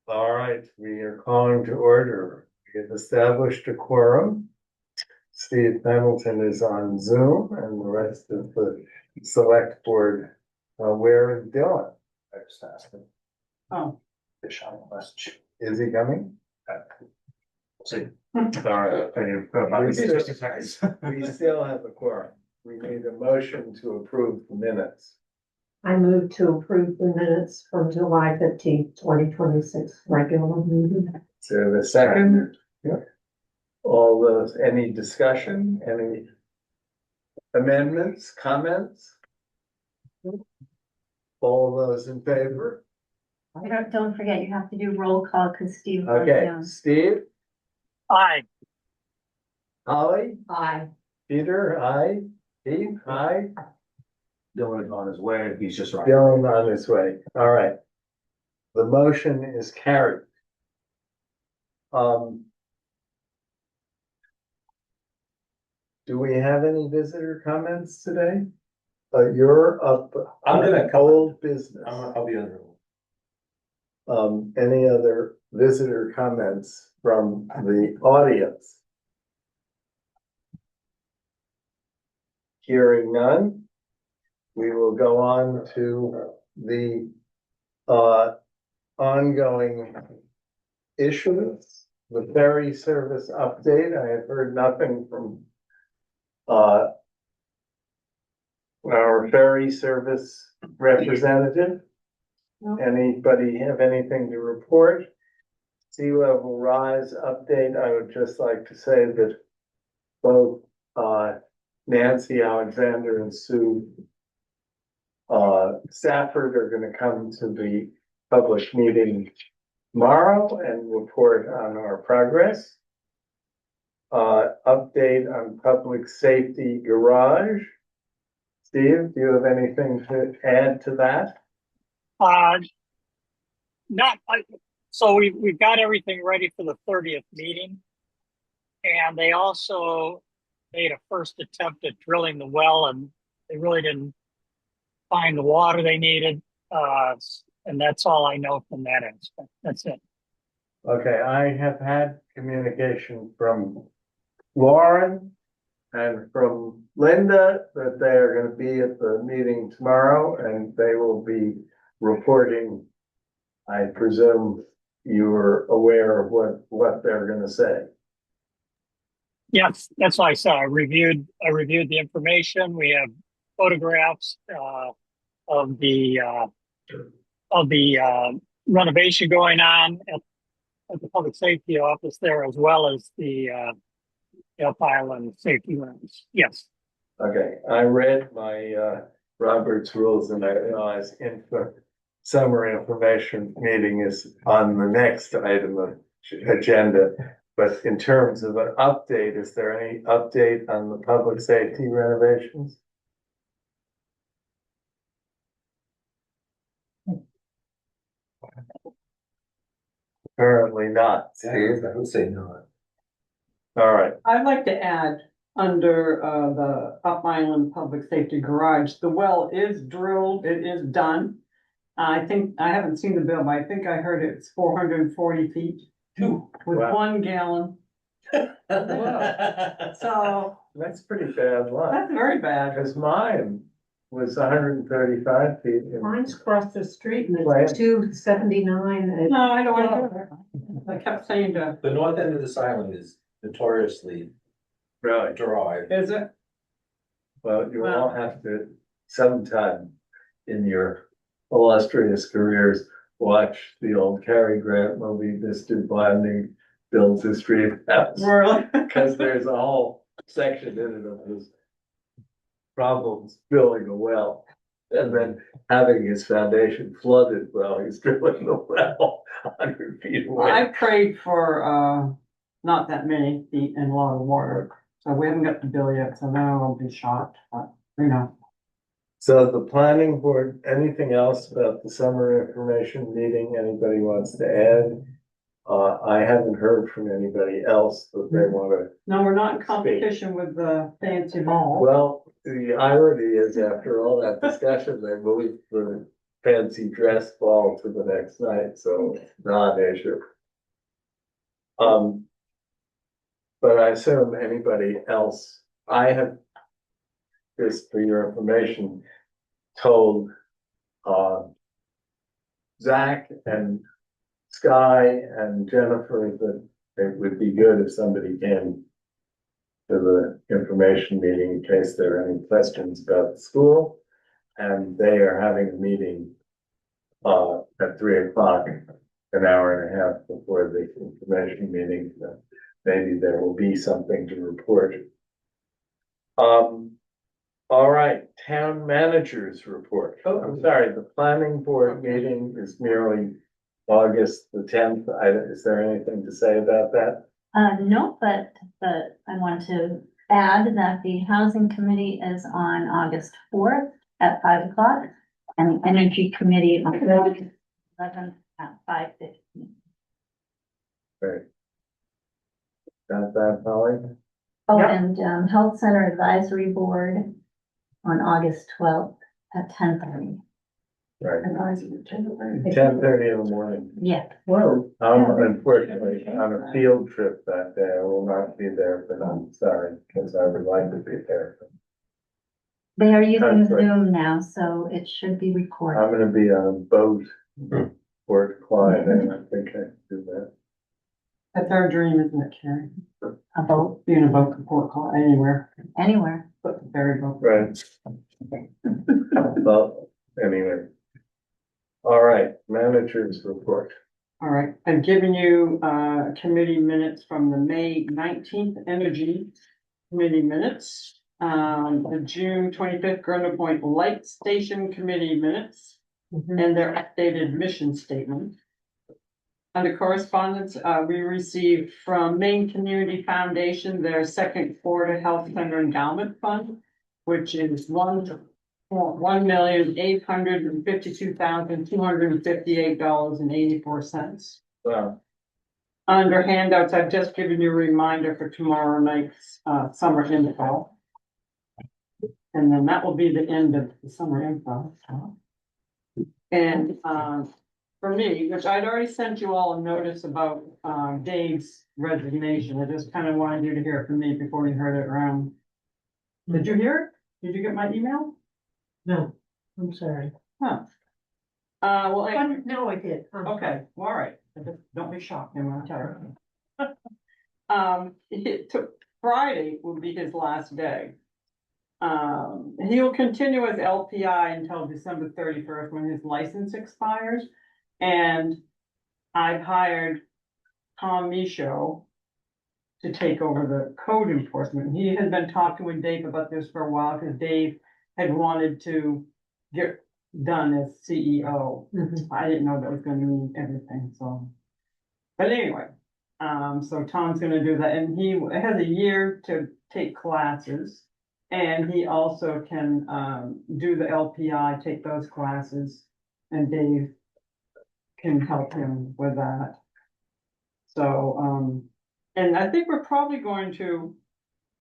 All right, we are calling to order. We have established a quorum. Steve Pendleton is on Zoom and the rest of the select board. Where is Dylan? I just asked him. Oh. Fish on the message. Is he coming? See. All right. About We 60 seconds. still have a quorum. We need a motion to approve the minutes. I move to approve the minutes from July 15th, 2026 regular meeting. Is there a second? All those, any discussion, any amendments, comments? All those in favor? Don't forget, you have to do roll call because Steve wrote Okay, down. Steve, Aye. Holly, Aye. Peter, aye, Steve, aye, Dylan is on his way, he's just right. Dylan on his way. All right. The motion is carried. Do we have any visitor comments today? You're up. I'm gonna cover- Old business. I'll be under. Any other visitor comments from the audience? Hearing none, we will go on to the ongoing issues. The ferry service update. I have heard nothing from our ferry service representative. No. Anybody have anything to report? Sea level rise update, I would just like to say that both Nancy Alexander and Sue Stafford are gonna come to the public meeting tomorrow and report on our progress. Update on public safety garage. Steve, do you have anything to add to that? So we've got everything ready for the 30th meeting. And they also made a first attempt at drilling the well and they really didn't find the water they needed. And that's all I know from that aspect. That's it. Okay, I have had communication from Lauren and from Linda that they are gonna be at the meeting tomorrow and they will be reporting. I presume you're aware of what they're gonna say. Yes, that's why I said I reviewed the information. We have photographs of the renovation going on at the public safety office there, as well as the Elk Island safety rooms. Yes. Okay, I read my Robert's rules and I realized summer information meeting is on the next item of agenda. But in terms of an update, is there any update on the public safety renovations? Apparently not. Steve? I would say not. All right, I'd like to add, under the Up Island Public Safety Garage, the well is drilled, it is done. I think, I haven't seen the bill, but I think I heard it's 440 feet with Wow. 1 gallon. So that's pretty bad luck, that's very bad. because mine was 135 feet. and- Mine's across the street and Right. it's 279. No, I don't want to. I kept saying to, The north end of this island is notoriously Really? dry. is it? Well, you all have to sometime in your illustrious careers, watch the old Cary Grant movie, Mr. Blinding Builds a Street House. Really? Because there's a whole section in it of his problems building a well. And then having his foundation flooded while he's drilling the well 100 feet I away. prayed for not that many feet and a lot of water. So we haven't got the bill yet, so now I'll be shocked, but you know. So the planning board, anything else about the summer information meeting anybody wants to add? I haven't heard from anybody else that they wanna, No, we're not in competition with the fancy mall. well, the irony is after all that discussion, they moved the fancy dress ball to the next night, so non-issue. But I assume anybody else, I have, just for your information, told, Zach and Sky and Jennifer that it would be good if somebody came to the information meeting in case there are any questions about the school. And they are having a meeting at 3 o'clock, an hour and a half before the information meeting. Maybe there will be something to report. All right, town managers report. Oh. I'm sorry, the planning board meeting is merely August the 10th. Is there anything to say about that? No, but I want to add that the housing committee is on August 4th at 5 o'clock. And the energy committee on August 11th at 5:15. Great. Got that, Holly? Oh, Yep. and Health Center Advisory Board on August 12th at 10:30. Right, Advisory. 10:30 in the morning. Yeah. Whoa. Unfortunately, on a field trip that day, I will not be there, but I'm sorry, because I would like to be there. They are using That's right. Zoom now, so it should be recorded. I'm gonna be on a boat, Port Clyde, and I think I can do that. That's our dream, isn't it, Carrie? A vote Being a boat report call anywhere, anywhere. but the ferry boat. Right. Well, anyway. All right, managers report. All right, I've given you, committee minutes from the May 19th Energy Committee minutes. The June 25th Grundle Point Light Station Committee minutes and their updated mission statement. Under correspondence, we received from Maine Community Foundation, their second Florida Health Center Endowment Fund, which is $1,852,258.84. Wow, Under handouts, I've just given you a reminder for tomorrow night's summer info. And then that will be the end of the summer info. And for me, which I'd already sent you all a notice about Dave's resignation. I just kind of wanted you to hear it from me before you heard it around. Did you hear it? Did you get my email? No, I'm sorry. Huh. Well, anyway. No, I did. Okay, well, all right, don't be shocked, I'm gonna tell you. It took, Friday will be his last day. He'll continue as LPI until December 31st when his license expires. And I've hired Tom Michaud to take over the code enforcement. He had been talking with Dave about this for a while, because Dave had wanted to get done as CEO. Mhm. I didn't know that was gonna mean everything, so. But anyway, so Tom's gonna do that, and he has a year to take classes. And he also can, do the LPI, take those classes, and Dave can help him with that. So, and I think we're probably going to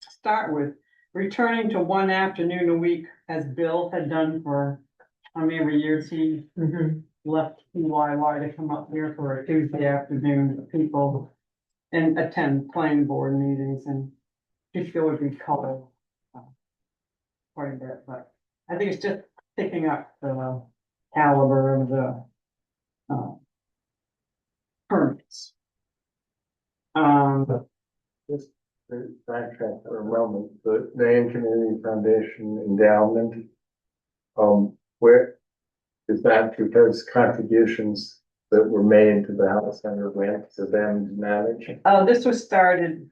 start with returning to one afternoon a week, as Bill had done for how many years he left PYY to come up here for a Tuesday afternoon for people and attend planning board meetings, and just feel would be colored quite a bit, but I think it's just picking up the caliber of the permits. just to backtrack for a moment, the Maine Community Foundation endowment. Where is that, because contributions that were made to the health center went to them to manage? This was started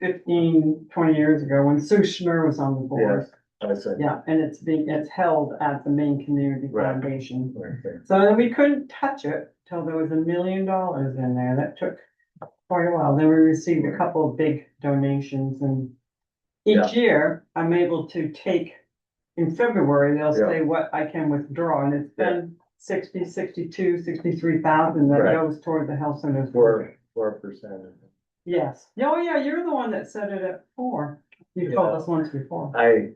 15-20 years ago when Sue Schmer was on the board. Yes, I see. Yeah, and it's held at the Maine Community Right. Foundation. Okay. So then we couldn't touch it till there was $1 million in there. That took quite a while. Then we received a couple of big donations, and each year I'm able to take, in February, they'll say what I can withdraw, and it's been 60, 62, 63,000 that Right. goes toward the health centers. 4%. Yes. Oh, yeah, you're the one that said it at 4. You told us once before. I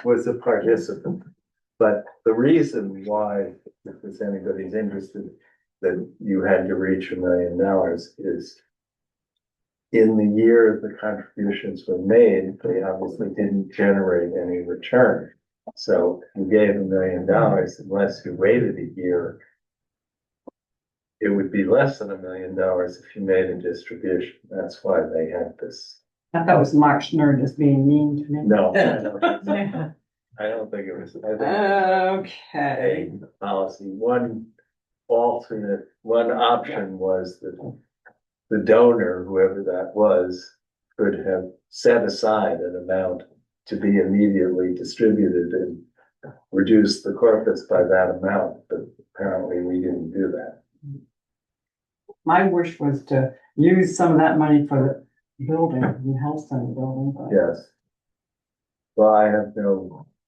was a participant. But the reason why, if there's anybody's interested, that you had to reach $1 million is in the year the contributions were made, they obviously didn't generate any return. So if you gave $1 million, unless you waited a year, it would be less than $1 million if you made a distribution. That's why they had this. I thought it was Mark Schnurr just being mean to me. No, I don't think it was. I think Okay, a policy. One alternate, one option was that the donor, whoever that was, could have set aside an amount to be immediately distributed and reduce the corpus by that amount, but apparently we didn't do that. my wish was to use some of that money for the building, the health center building, but. Yes. Well,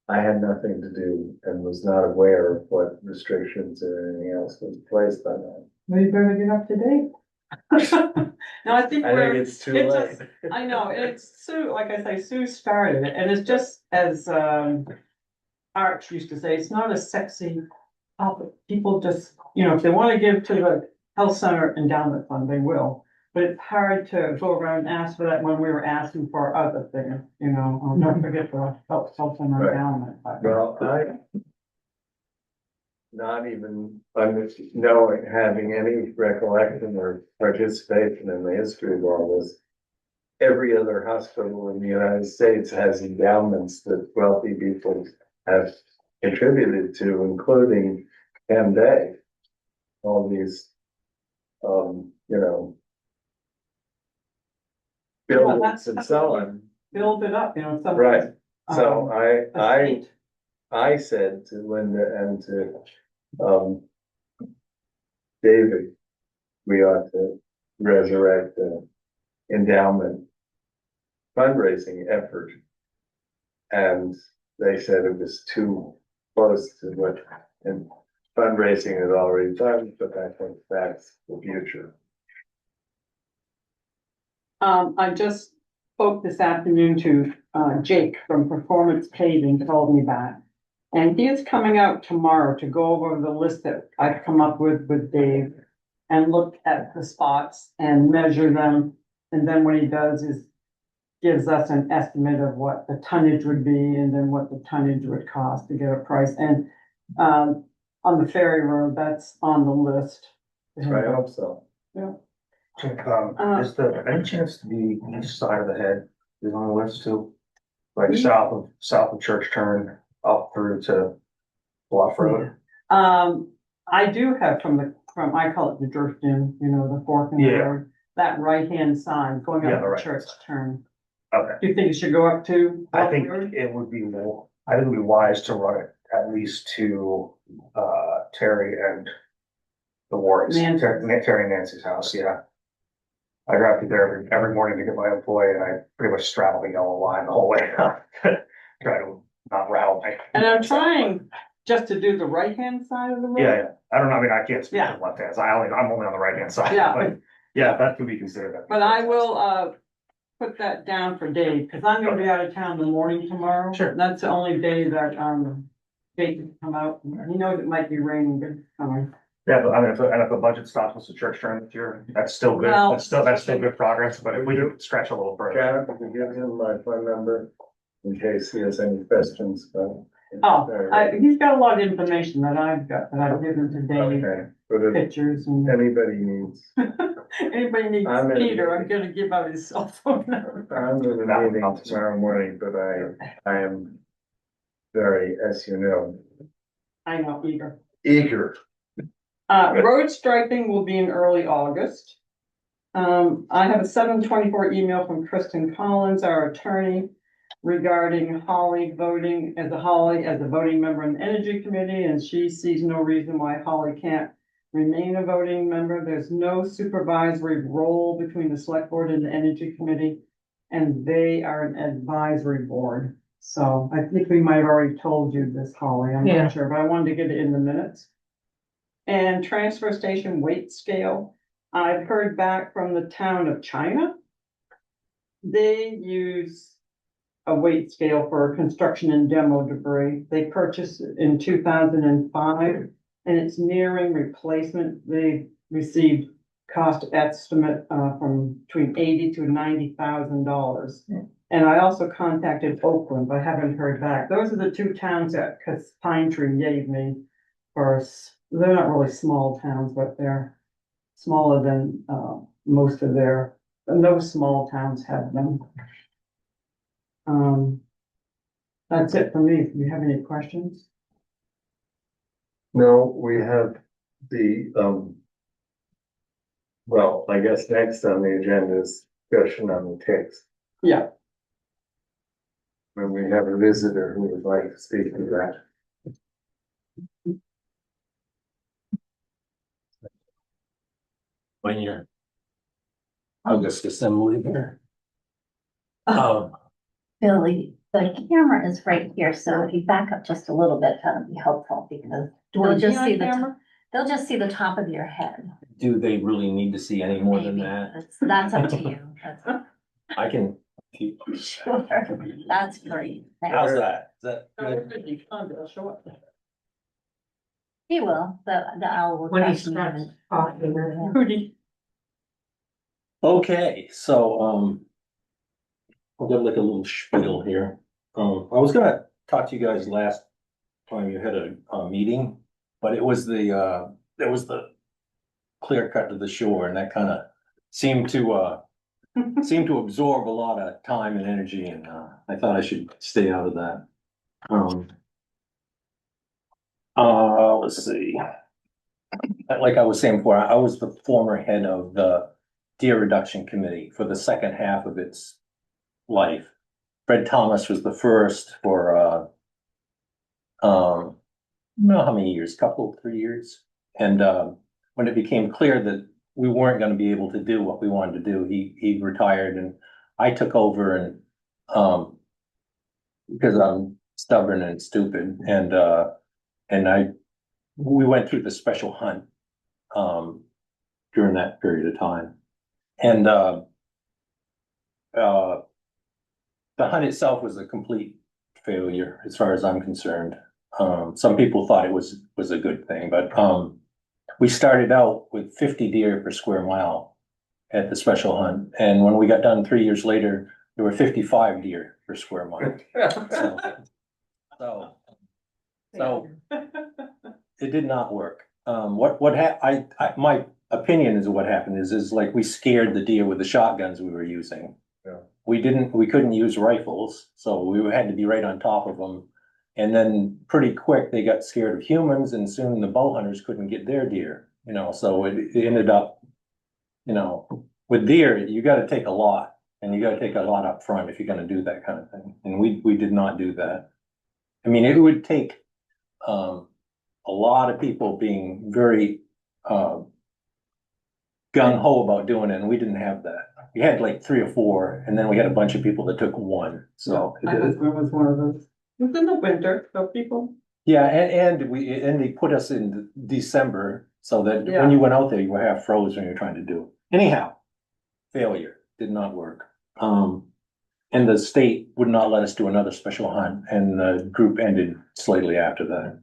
I had nothing to do and was not aware of what restrictions or anything else was placed on that. Well, you better get up to date. No, I think I we're, think it's too it late. just- I know, it's Sue, like I say, Sue started it, and it's just as, Arch used to say, it's not a sexy topic. People just, if they wanna give to the health center endowment fund, they will. But it's hard to go around and ask for that when we were asking for other things, don't forget the health center Right. endowment. but- Well, not even having any recollection or participation in the history of all this. Every other hospital in the United States has endowments that wealthy people have contributed to, including Day. All these, buildings and so on. Build it up, some. Right. So estate. I said to Linda and to, David, we ought to resurrect the endowment fundraising effort. And they said it was too close to what, and fundraising is already done, but I think that's the future. I just spoke this afternoon to, Jake from Performance Paving, called me back. And he is coming out tomorrow to go over the list that I've come up with Dave. And look at the spots and measure them, and then what he does is gives us an estimate of what the tonnage would be, and then what the tonnage would cost to get a price, and, on the ferry road, that's on the list. I hope so. Yeah. Is there any chance the east side of the head is on the list too? Like south of Church Turn up through to Bluff Road? I do have from I call it the Drift-In, the fork in the Yeah. road, that right-hand side going Yeah, up the the right-hand church side. turn. Okay, Do you think it should go up to? I think Bluff Road? it would be more, I think it would be wise to run it at least to, Terry and the Warrens, Nancy. Terry and Nancy's house, yeah. I drive through there every morning to get my employee, and I pretty much straddle the yellow line the whole way up. Try to not rattle me. And I'm trying just to do the right-hand side of the road. Yeah, I don't know, I mean, I can't speak Yeah. to the left hand side, I'm only on the right hand side. Yeah. But yeah, that could be considered. But I will, put that down for Dave, cause I'm gonna be out of town in the morning tomorrow. Sure. That's the only day that, Jake can come out. He knows it might be raining, but it's coming. Yeah, but I mean, if the budget stops with the church turn this year, that's still good, Well- that's still good progress, but if we could stretch a little further. Janet, would you give him my phone number in case he has any questions about? He's got a lot of information that I've got, that I've given to Dave, Okay, but if pictures and. anybody needs, Anybody needs I'm in- Peter, I'm gonna give out his cell phone number. I'm in a meeting tomorrow morning, but I am very, as you know, I know, Peter. eager. Road striping will be in early August. I have a 7/24 email from Kristen Collins, our attorney, regarding Holly voting as a voting member in the Energy Committee, and she sees no reason why Holly can't remain a voting member. There's no supervisory role between the select board and the Energy Committee, and they are an advisory board. So I think we might have already told you this, Holly, I'm Yeah. not sure, but I wanted to get it in the minutes. And transfer station weight scale, I've heard back from the town of China. They use a weight scale for construction and demo debris. They purchased it in 2005, and it's nearing replacement. They received cost estimate, from between $80,000 to $90,000. And I also contacted Oakland, but I haven't heard back. Those are the two towns that Pine Tree gave me for, they're not really small towns, but they're smaller than, most of their, and those small towns have them. That's it for me. Do you have any questions? No, we have the, well, I guess next on the agenda is discussion on the ticks. Yeah. When we have a visitor who would like to speak to that. When you're. August assembly here. Billy, the camera is right here, so if you back up just a little bit, that would be helpful because they'll just see they'll just see the top of your head. Do they really need to see any more than Maybe. that? That's up to you. That's- I can. Sure, that's great. How's that? Is that Oh, good? I'll show up. He will, the owl will. When he catch me starts and- talking, Rudy. Okay, so, I'll give like a little spiel here. I was gonna talk to you guys last time you had a meeting, but it was the clear cut to the shore and that kind of seemed to absorb a lot of time and energy and, I thought I should stay out of that. Let's see. Like I was saying before, I was the former head of the Deer Reduction Committee for the second half of its life. Fred Thomas was the first for, I don't know how many years, couple, 3 years. And, when it became clear that we weren't gonna be able to do what we wanted to do, he retired and I took over and, because I'm stubborn and stupid and we went through the special hunt, during that period of time. And, the hunt itself was a complete failure as far as I'm concerned. Some people thought it was a good thing, but, we started out with 50 deer per square mile at the special hunt. And when we got done 3 years later, there were 55 deer per square mile. So it did not work. My opinion is what happened is like we scared the deer with the shotguns we were using. Yeah. We couldn't use rifles, so we had to be right on top of them. And then pretty quick, they got scared of humans and soon the bow hunters couldn't get their deer, so it ended up, with deer, you gotta take a lot and you gotta take a lot up front if you're gonna do that kind of thing. And we did not do that. I mean, it would take, a lot of people being very, gung ho about doing it, and we didn't have that. We had like 3 or 4, and then we had a bunch of people that took 1, so. My husband was one of those. It was in the winter, so people. Yeah, and they put us in December, so that Yeah. when you went out there, you were half froze when you were trying to do it. Anyhow, failure, did not work. And the state would not let us do another special hunt, and the group ended slightly after that.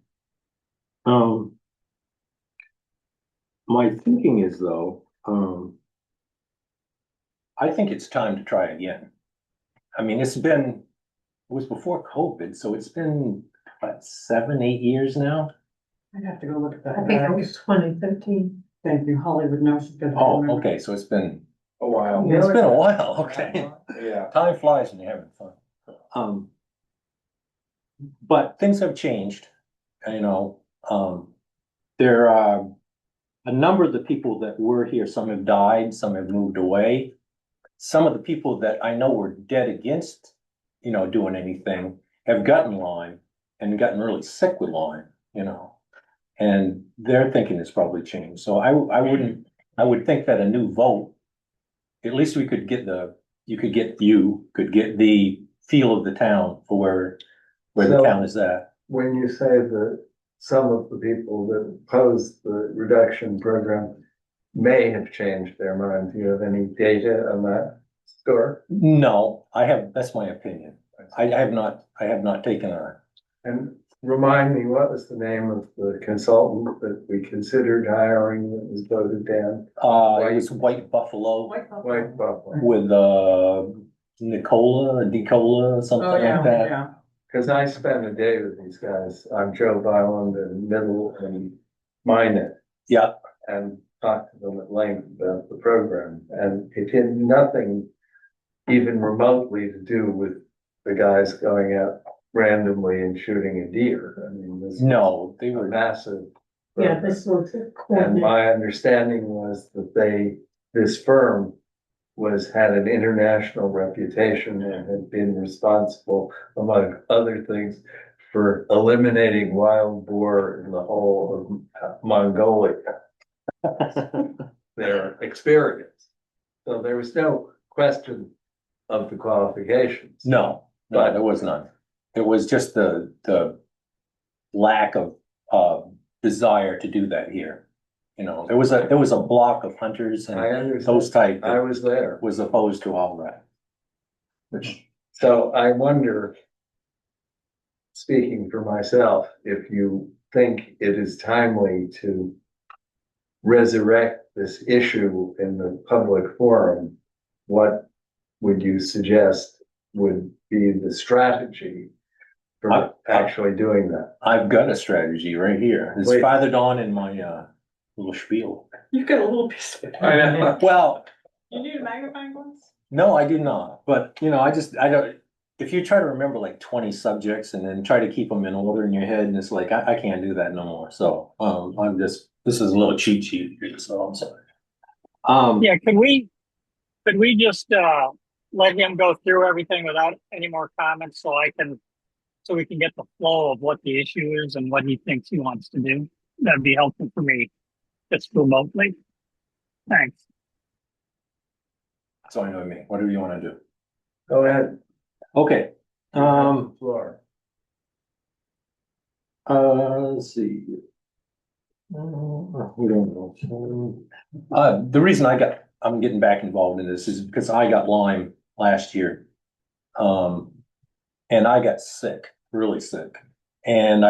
My thinking is though, I think it's time to try again. I mean, it was before COVID, so it's been, what, 7, 8 years now? I'd have to go look at that. I think it was 2015. Thank you, Hollywood knows. She's gonna Oh, remember. okay, so it's been, A while. it's been a while, okay. Yeah. Time flies when you're having fun. But things have changed, there are a number of the people that were here, some have died, some have moved away. Some of the people that I know were dead against, doing anything, have gotten Lyme and gotten really sick with Lyme, and their thinking has probably changed. So I would think that a new vote, at least you could get the feel of the town for where the So- town is at. When you say that some of the people that oppose the reduction program may have changed their mind, do you have any data on that story? No, that's my opinion. I have not taken a, And remind me, what was the name of the consultant that we considered hiring that was voted down? it was White Buffalo White Buffalo. White Buffalo. with, Nicola, something Oh, yeah, like that. yeah. Cause I spent a day with these guys on Joe Island and Middle and Minot. Yeah, And talked to them at length about the program, and it had nothing even remotely to do with the guys going out randomly and shooting a deer. I mean, this was no, they a were, massive. Yeah, program. this was a And coordinate. my understanding was that this firm had an international reputation and had been responsible, among other things, for eliminating wild boar in the whole of Mongolia, their experience. So there was no question of the qualifications. no, there was none. It was just the lack of, desire to do that here. You know, there was a block of hunters I and understand. those type I that was there. was opposed to all that. So I wonder, speaking for myself, if you think it is timely to resurrect this issue in the public forum, what would you suggest would be the strategy for actually doing that? I've got a strategy right here. It's Wait. farther on in my, little spiel. You got a little piece of it. I know. Well, You need a magnifying glass? no, I do not, but you know, I don't, if you try to remember like 20 subjects and then try to keep them in order in your head, and it's like, I can't do that no more, so, this is a little cheat sheet, so I'm sorry. Yeah, could we just, let him go through everything without any more comments so we can get the flow of what the issue is and what he thinks he wants to do? That'd be helpful for me, just remotely. Thanks. So I know me, whatever you wanna do. Go ahead. Okay, Floor. let's see. We don't know. The reason I'm getting back involved in this is because I got Lyme last year. And I got sick, really sick. And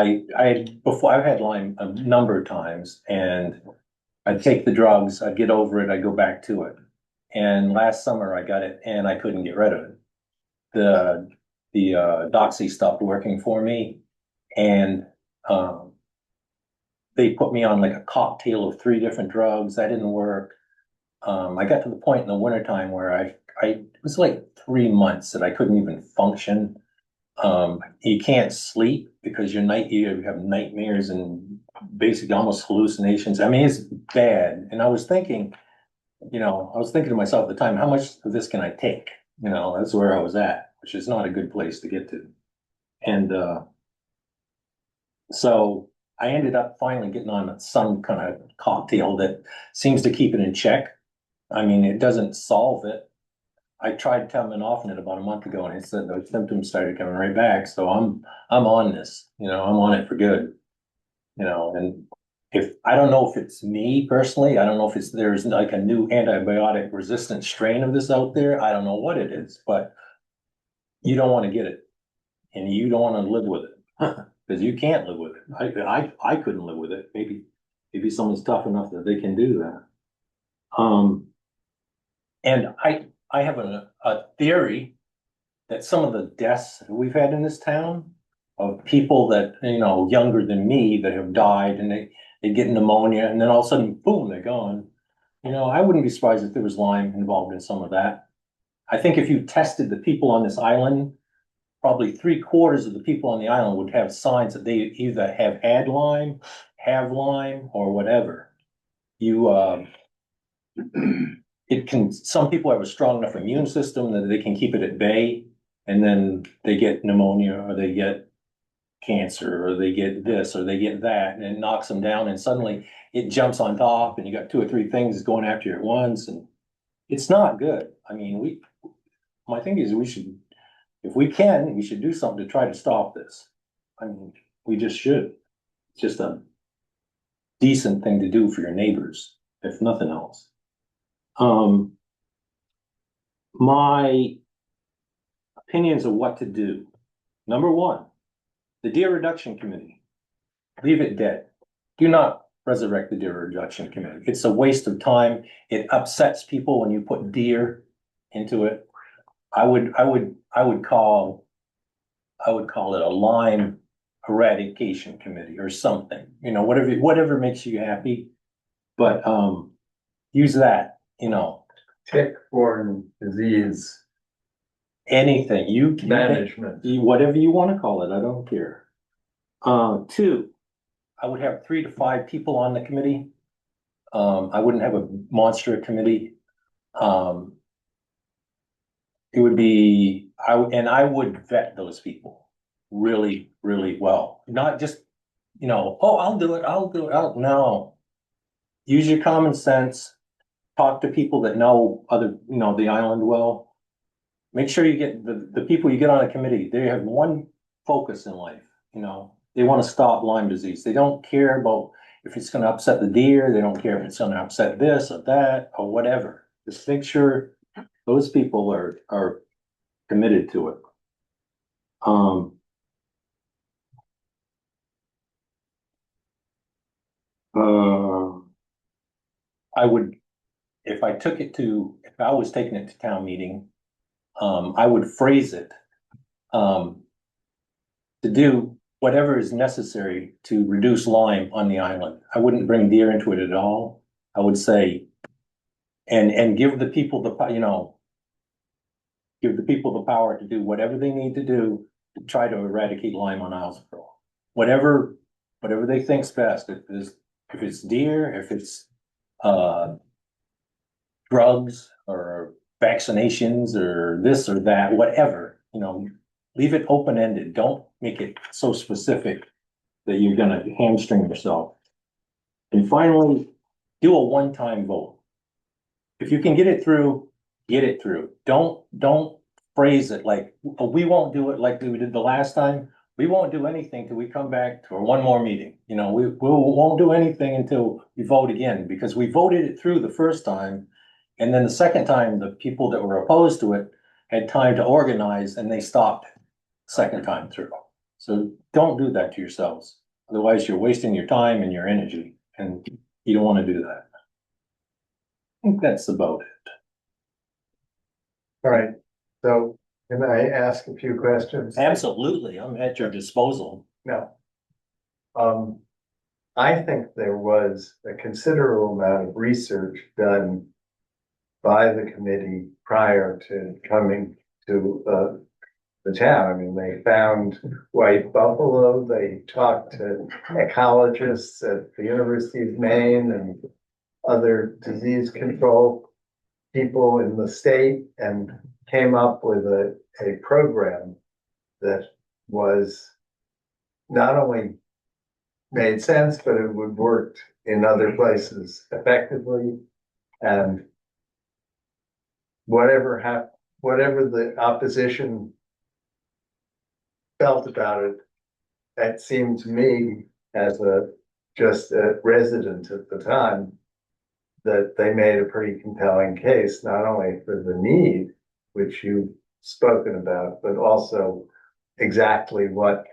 before I've had Lyme a number of times, and I'd take the drugs, I'd get over it, I'd go back to it. And last summer I got it and I couldn't get rid of it. The Doxy stopped working for me, and they put me on like a cocktail of 3 different drugs. That didn't work. I got to the point in the wintertime where it was like 3 months that I couldn't even function. You can't sleep because you have nightmares and basically almost hallucinations. I mean, it's bad. And I was thinking to myself at the time, how much of this can I take? You know, that's where I was at, which is not a good place to get to. And, so I ended up finally getting on some kind of cocktail that seems to keep it in check. I mean, it doesn't solve it. I tried Teminophen about a month ago, and it said those symptoms started coming right back. So I'm on this, I'm on it for good, and I don't know if it's me personally, I don't know if there's like a new antibiotic resistant strain of this out there. I don't know what it is, but you don't want to get it and you don't want to live with it because you can't live with it. I couldn't live with it. Maybe someone's tough enough that they can do that. And I have a theory that some of the deaths that we've had in this town of people that, younger than me that have died, and they get pneumonia and then all of a sudden, boom, they're gone. I wouldn't be surprised if there was Lyme involved in some of that. I think if you tested the people on this island, probably 3/4 of the people on the island would have signs that they either have had Lyme, have Lyme, or whatever. Some people have a strong enough immune system that they can keep it at bay, and then they get pneumonia or they get cancer or they get this or they get that, and it knocks them down, and suddenly it jumps on top and you got 2 or 3 things going after you at once, and it's not good. I mean, my thing is if we can, we should do something to try to stop this. I mean, we just should. It's just a decent thing to do for your neighbors, if nothing else. My opinions of what to do. Number one, the deer reduction committee. Leave it dead. Do not resurrect the deer reduction committee. It's a waste of time. It upsets people when you put deer into it. I would call it a Lyme eradication committee or something, you know, whatever makes you happy. But, use that, you know, Tick-borne disease anything, management. whatever you wanna call it, I don't care. Two, I would have 3 to 5 people on the committee. I wouldn't have a monster committee. It would be, I would vet those people really, really well, not just, you know, oh, I'll do it, no. Use your common sense, talk to people that know the island well. Make sure you get the people you get on a committee, they have one focus in life, you know, they wanna stop Lyme disease, they don't care about if it's gonna upset the deer, they don't care if it's gonna upset this or that or whatever. Just make sure those people are committed to it. I would, if I was taking it to town meeting, I would phrase it, to do whatever is necessary to reduce Lyme on the island. I wouldn't bring deer into it at all. I would say, and give the people give the people the power to do whatever they need to do to try to eradicate Lyme on Islesboro. Whatever they think's best, if it's deer, if it's, drugs or vaccinations or this or that, whatever, you know, leave it open-ended. Don't make it so specific that you're gonna hamstring yourself. And finally, do a one-time vote. If you can get it through, get it through. Don't phrase it like, oh, we won't do it like we did the last time. We won't do anything till we come back for one more meeting. You know, we won't do anything until we vote again, because we voted it through the first time. And then the second time, the people that were opposed to it had time to organize and they stopped second time through. So don't do that to yourselves. Otherwise, you're wasting your time and your energy, and you don't want to do that. I think that's about it. All right, so can I ask a few questions? Absolutely, I'm at your disposal. No. I think there was a considerable amount of research done by the committee prior to coming to the town. I mean, they found white buffalo, they talked to ecologists at the University of Maine and other disease control people in the state, and came up with a program that was not only made sense, but it would work in other places effectively. And whatever the opposition felt about it, it seemed to me as just a resident at the time, that they made a pretty compelling case, not only for the need, which you've spoken about, but also exactly what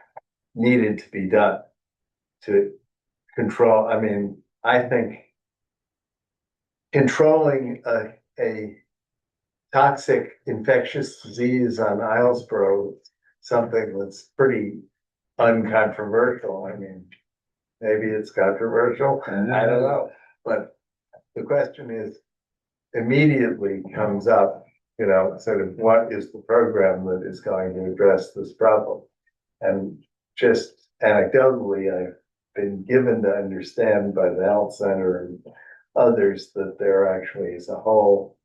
needed to be done to control. I mean, I think controlling a toxic infectious disease on Islesboro, something that's pretty uncontroversial. I mean, maybe it's controversial, I don't know, but the question is, immediately comes up, you know, sort of what is the program that is going to address this problem? And just anecdotally, I've been given to understand by the health center and others that there actually is a whole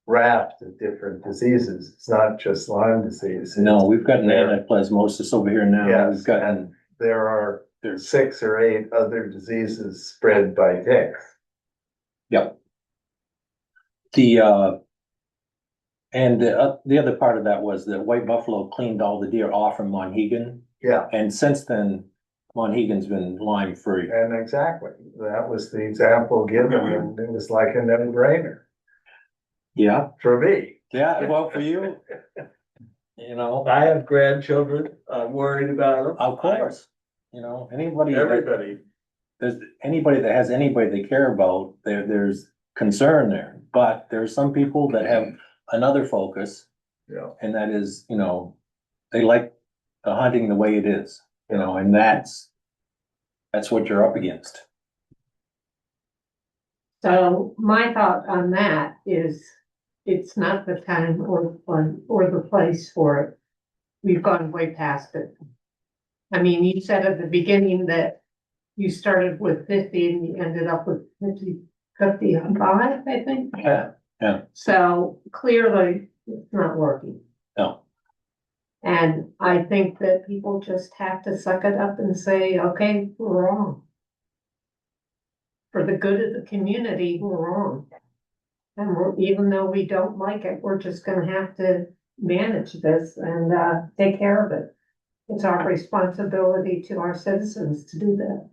raft of different diseases. It's not just Lyme disease. No, we've got an anaplasmosis over here now. Yes, We've got, and there are 6 or 8 other diseases spread by ticks. yep. And the other part of that was that white buffalo cleaned all the deer off from Monhegan. Yeah, And since then, Monhegan's been Lyme free. and exactly, that was the example given, and it was like a no-brainer Yeah, for me. yeah, well, for you, you know, I have grandchildren, I'm worried about them. of course, you know, anybody. that- Everybody, There's anybody that has anybody they care about, there's concern there, but there's some people that have another focus. yeah. And that is, you know, they like the hunting the way it is, you know, and that's what you're up against. So my thought on that is, it's not the time or the place for it. We've gone way past it. I mean, you said at the beginning that you started with 50 and you ended up with 55, I think. Yeah. So clearly, it's not working. No, And I think that people just have to suck it up and say, okay, we're wrong. For the good of the community, we're wrong. And even though we don't like it, we're just gonna have to manage this and, take care of it. It's our responsibility to our citizens to do that.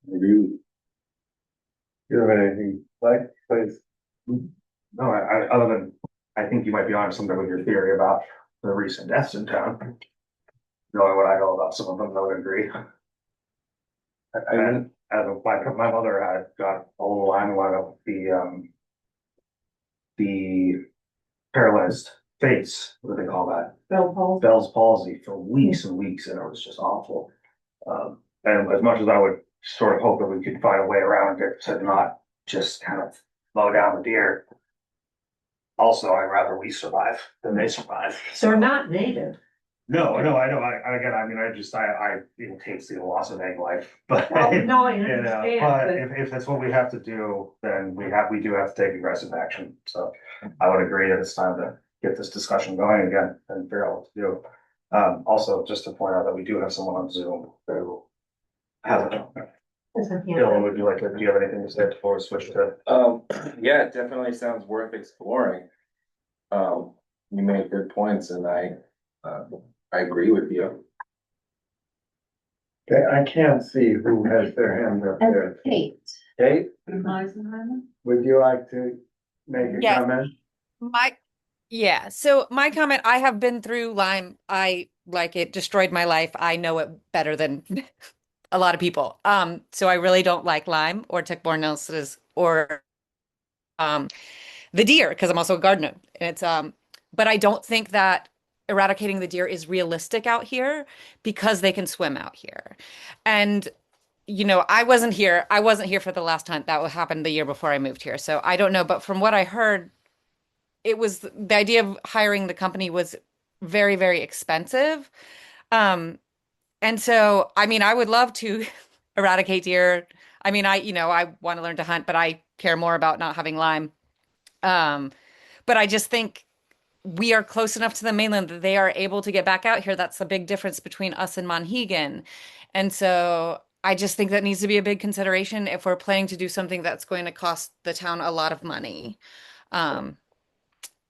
You have anything, like, please? No, other than, I think you might be onto something with your theory about the recent deaths in town. Knowing what I know about some of them, I would agree. I, And as my mother had got all the line of the paralyzed face, what do they call that? Bill Paul? Bell's palsy for weeks and weeks, and it was just awful. And as much as I would sort of hope that we could find a way around it to not just kind of slow down the deer. Also, I'd rather we survive than they survive. They're not native. No, I know, again, I mean, I it takes the loss of egg life, but. Well, no, I You know, understand, but but if that's what we have to do, then we do have to take aggressive action, so I would agree that it's time to get this discussion going again and figure out what to do. Also, just to point out that we do have someone on Zoom who has a, it's a Dylan, would you like to, do you have anything to say before we switch to? Yeah, it definitely sounds worth exploring. You made good points and I agree with you. Okay, I can't see who has their hand up there. Kate. Kate, Eisenheimer? would you like to make a Yes. comment? So my comment, I have been through Lyme. I like it, destroyed my life. I know it better than a lot of people. So I really don't like Lyme or tick-borne illnesses or the deer because I'm also a gardener. And it's but I don't think that eradicating the deer is realistic out here because they can swim out here. And you know, I wasn't here for the last hunt. That happened the year before I moved here. So I don't know, but from what I heard, it was the idea of hiring the company was very, very expensive. And so, I mean, I would love to eradicate deer. I mean, I want to learn to hunt, but I care more about not having Lyme. But I just think we are close enough to the mainland that they are able to get back out here. That's the big difference between us and Monhegan. And so I just think that needs to be a big consideration if we're planning to do something that's going to cost the town a lot of money.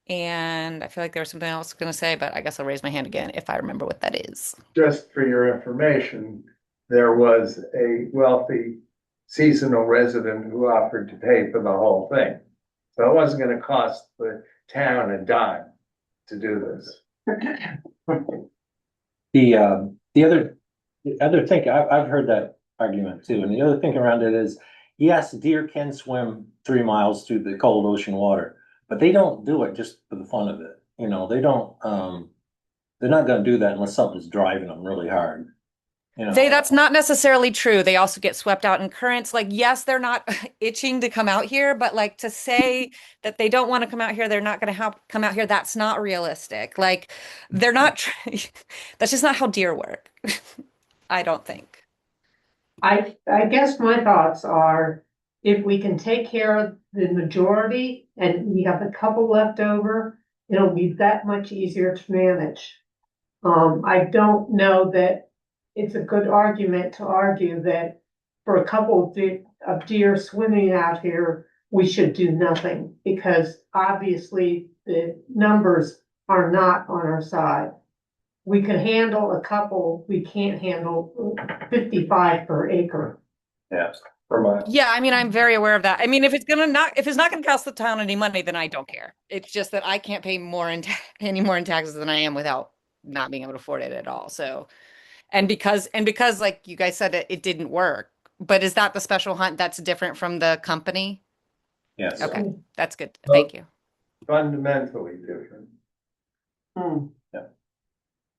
And I feel like there was something else I was going to say, but I guess I'll raise my hand again if I remember what that is. Just for your information, there was a wealthy seasonal resident who offered to pay for the whole thing. So it wasn't gonna cost the town a dime to do this. the other thing, I've heard that argument too, and the other thing around it is, yes, deer can swim 3 miles through the cold ocean water, but they don't do it just for the fun of it, you know, they don't, they're not gonna do that unless something's driving them really hard. You know, That's not necessarily true. They also get swept out in currents. Like, yes, they're not itching to come out here, but like to say that they don't want to come out here, they're not going to come out here. That's not realistic. Like, they're not, that's just not how deer work. I don't think. I guess my thoughts are, if we can take care of the majority and we have a couple left over, it'll be that much easier to manage. I don't know that it's a good argument to argue that for a couple of deer swimming out here, we should do nothing, because obviously the numbers are not on our side. We could handle a couple, we can't handle 55 per acre. Yeah. For my, Yeah, I mean, I'm very aware of that. I mean, if it's not gonna cost the town any money, then I don't care. It's just that I can't pay more in any more in taxes than I am without not being able to afford it at all. So, and because like you guys said, it didn't work. But is that the special hunt that's different from the company? Yes. Okay, that's good. Well- Thank you. Fundamentally different. Hmm.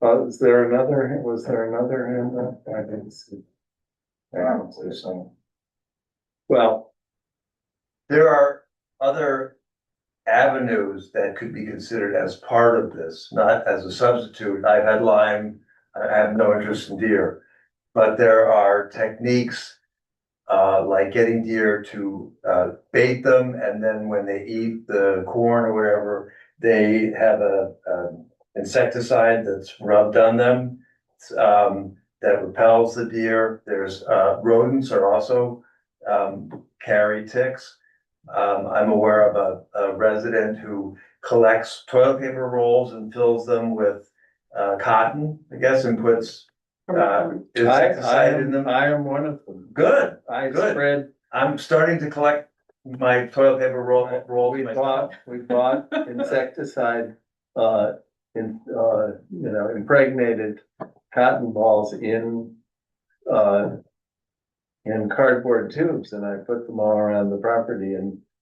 Was there another hand up? I didn't see. Yeah, there's some. Well, There are other avenues that could be considered as part of this, not as a substitute. I've had Lyme, I have no interest in deer. But there are techniques, like getting deer to, bait them, and then when they eat the corn or whatever, they have a insecticide that's rubbed on them, that repels the deer. There's, rodents are also, carry ticks. I'm aware of a resident who collects toilet paper rolls and fills them with, cotton, I guess, and puts, insecticide in them. I am one of them. Good, I Good. spread, I'm starting to collect my toilet paper rolls we myself. bought insecticide, impregnated cotton balls in cardboard tubes, and I put them all around the property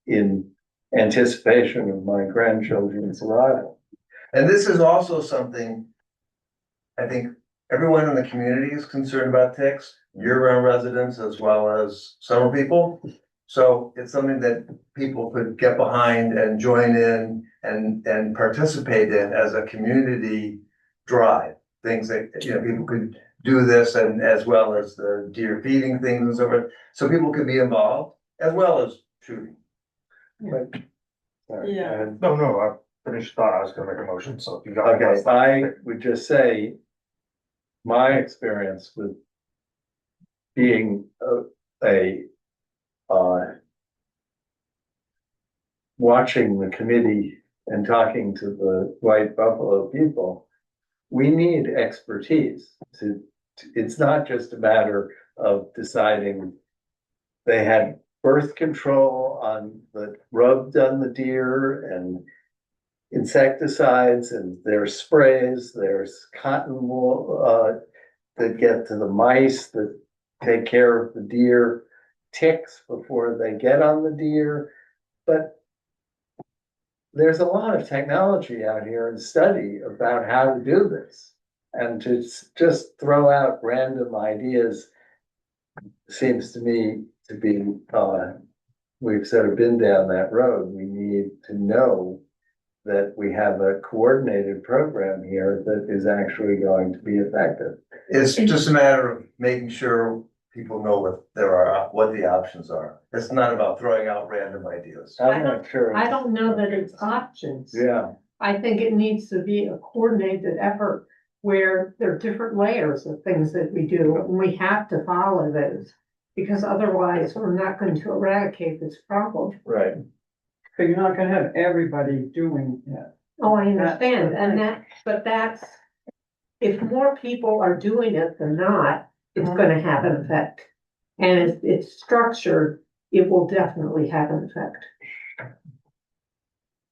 in anticipation of my grandchildren's arrival. And this is also something I think everyone in the community is concerned about ticks, year-round residents as well as summer people. So it's something that people could get behind and join in and participate in as a community drive. Things that, people could do this, and as well as the deer feeding things and so forth. So people could be involved as well as shooting. Sorry, Yeah. and- No, I finished thought, I was gonna make a motion, so if you got. Okay, I would just say, my experience with being watching the committee and talking to the White Buffalo people, we need expertise it's not just a matter of deciding they had birth control on the rubbed on the deer and insecticides, and there's sprays, there's cotton wool, that get to the mice that take care of the deer ticks before they get on the deer. But there's a lot of technology out here and study about how to do this. And to just throw out random ideas seems to me to be, we've sort of been down that road. We need to know that we have a coordinated program here that is actually going to be effective. It's just a matter of making sure people know what the options are. It's not about throwing out random ideas. I'm not sure. I don't know that it's options. Yeah, I think it needs to be a coordinated effort where there are different layers of things that we do, and we have to follow those. Because otherwise, we're not going to eradicate this problem. right. But you're not gonna have everybody doing it. Oh, I understand, That's and right. that's, if more people are doing it than not, it's gonna have an effect. And if it's structured, it will definitely have an effect.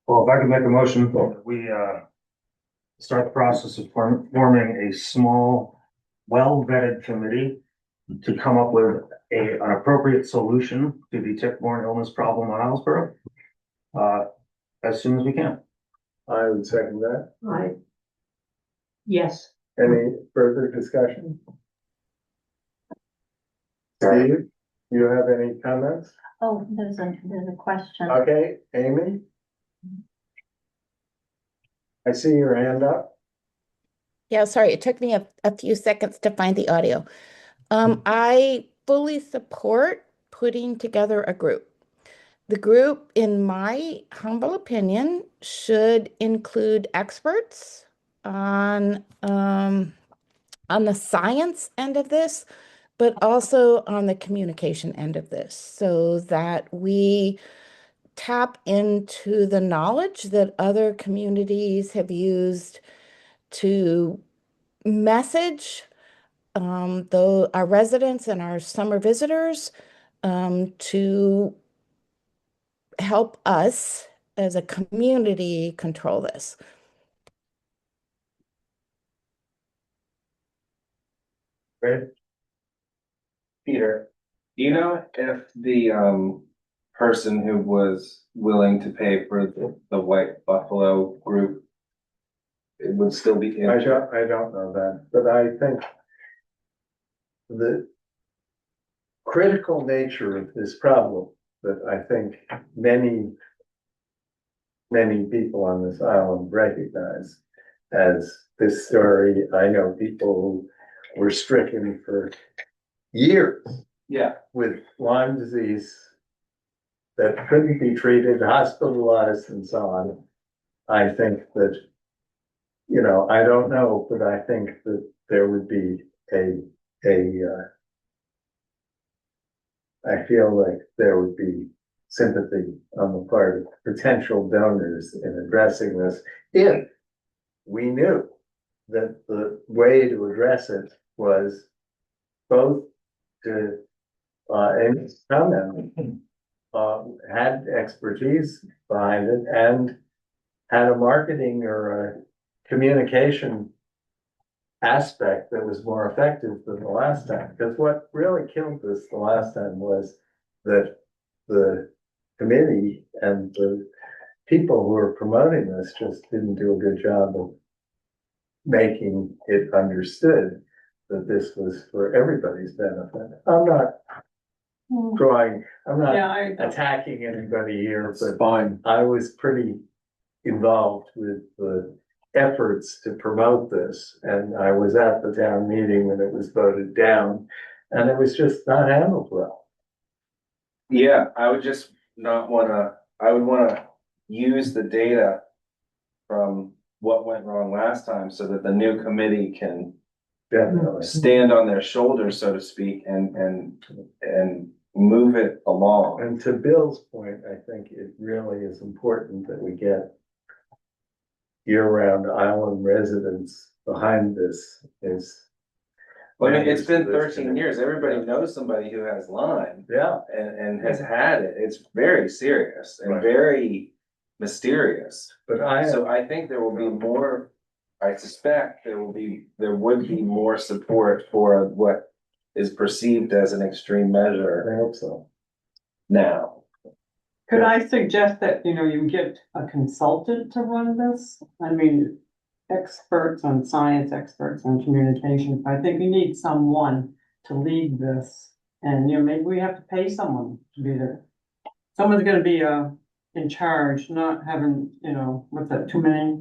Well, if I could make a motion, we, start the process of forming a small, well-vetted committee to come up with an appropriate solution to the tick-borne illness problem on Islesboro, as soon as we can. I would second that. Yes, Any further discussion? Steve, you have any comments? Oh, there's a question. Okay, Amy? I see your hand up. Yeah, sorry, it took me a few seconds to find the audio. I fully support putting together a group. The group, in my humble opinion, should include experts on the science end of this, but also on the communication end of this, so that we tap into the knowledge that other communities have used to message our residents and our summer visitors to help us as a community control this. Great. Peter, do you know if the person who was willing to pay for the White Buffalo group, it would still be in? I don't know that, but I think the critical nature of this problem that I think many people on this island recognize as this story. I know people who were stricken for years Yeah, with Lyme disease that couldn't be treated, hospitalized and so on. I think that, you know, I don't know, but I think that there would be I feel like there would be sympathy on the part of potential donors in addressing this if we knew that the way to address it was both to, and comment, had expertise behind it and had a marketing or a communication aspect that was more effective than the last time. Because what really killed this the last time was that the committee and the people who were promoting this just didn't do a good job of making it understood that this was for everybody's benefit. I'm not I'm not Yeah, attacking anybody here, It's but fine. I was pretty involved with the efforts to promote this, and I was at the town meeting when it was voted down, and it was just not handled well. yeah, I would just not wanna, I would wanna use the data from what went wrong last time so that the new committee can Definitely. stand on their shoulders, so to speak, and move it along. And to Bill's point, I think it really is important that we get year-round island residents behind this is. Well, I mean, it's been Members of this 13 years. Everybody knows somebody who has Lyme Yeah, and has had it. It's very serious and Right. very mysterious. but I, So I think there will be more, I suspect there would be more support for what is perceived as an extreme measure I hope so. now. could I suggest that, you know, you get a consultant to run this? I mean, experts on science, experts on communication. I think we need someone to lead this. And, you know, maybe we have to pay someone to be there. Someone's gonna be, in charge, not having, you know, what's that, too many?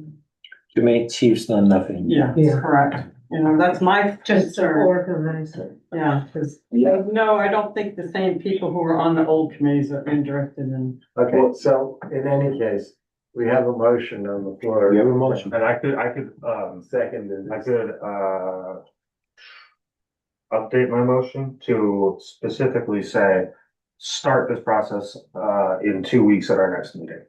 Too many chiefs done nothing. Yeah, correct. You know, that's my Just to concern. organize it. Yeah, because, Yeah. no, I don't think the same people who were on the old committees are interested in. Okay, so in any case, we have a motion on the floor. We have a motion. And I could, Seconded. I could, update my motion to specifically say, start this process, in 2 weeks at our next meeting.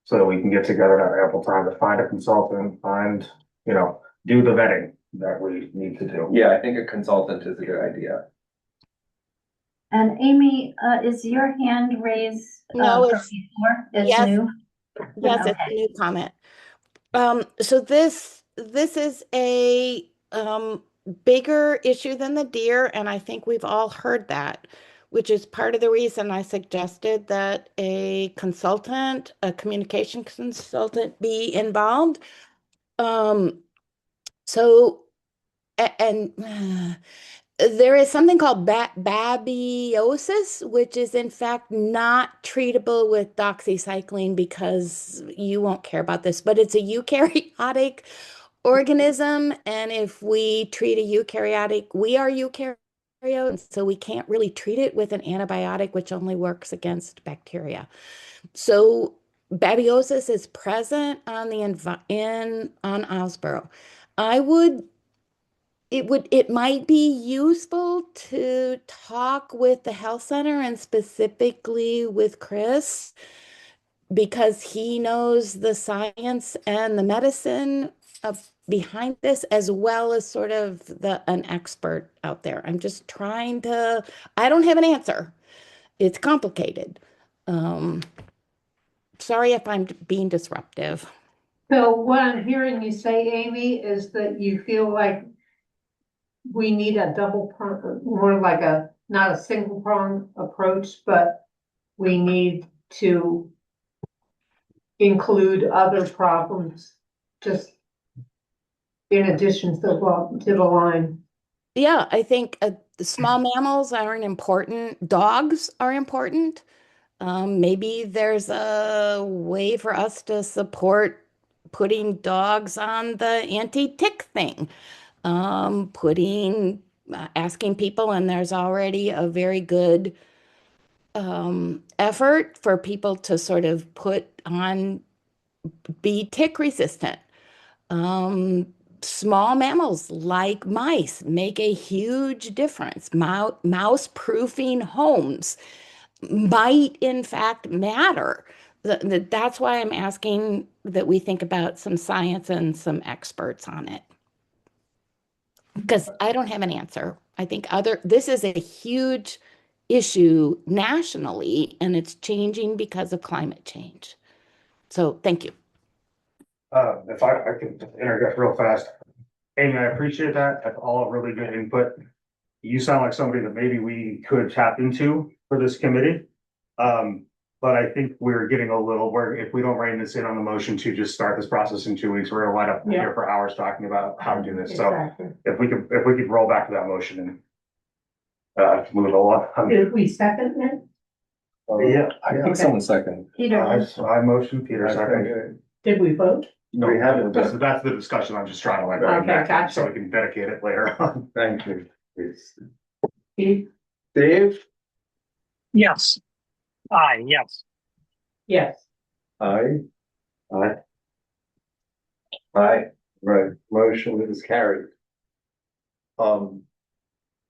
So that we can get together at ample time to find a consultant, find, you know, do the vetting that we need to do. Yeah, I think a consultant is a good idea. And Amy, is your hand raised? No, from it's- before? It's yes. new? Yes, it's a new comment. So this is a bigger issue than the deer, and I think we've all heard that, which is part of the reason I suggested that a consultant, a communication consultant, be involved. There is something called babiosis, which is in fact not treatable with doxycycline because you won't care about this, but it's a eukaryotic organism. And if we treat a eukaryotic, we are eukaryote, and so we can't really treat it with an antibiotic, which only works against bacteria. So babiosis is present on on Islesboro. It might be useful to talk with the health center and specifically with Chris because he knows the science and the medicine behind this, as well as sort of an expert out there. I'm just trying to, I don't have an answer. It's complicated. Sorry if I'm being disruptive. So what I'm hearing you say, Amy, is that you feel like we need a double prong, more like a, not a single prong approach, but we need to include other problems, just in addition to the line. Yeah, I think the small mammals aren't important. Dogs are important. Maybe there's a way for us to support putting dogs on the anti-tick thing. Asking people, and there's already a very good effort for people to sort of be tick resistant. Small mammals like mice make a huge difference. Mouse proofing homes might in fact matter. That's why I'm asking that we think about some science and some experts on it. Because I don't have an answer. I think this is a huge issue nationally, and it's changing because of climate change. So thank you. If I can interject real fast. Amy, I appreciate that. That's all really good input. You sound like somebody that maybe we could tap into for this committee. But I think we're getting a little, where if we don't rein this in on the motion to just start this process in 2 weeks, we're gonna wind up here for hours talking about how to do this. So Exactly. if we could roll back to that motion and move it along. Did we second it? Yeah, I think Okay. someone second. Peter, I motion, Peter second. Did we vote? No, We haven't. that's the discussion. I'm just trying to like. Okay, bring back gotcha. So we can dedicate it later on. Thank you. Please. Steve? Dave? Yes. Aye, yes. Yes. Aye. Aye. Aye. Right, motion is carried.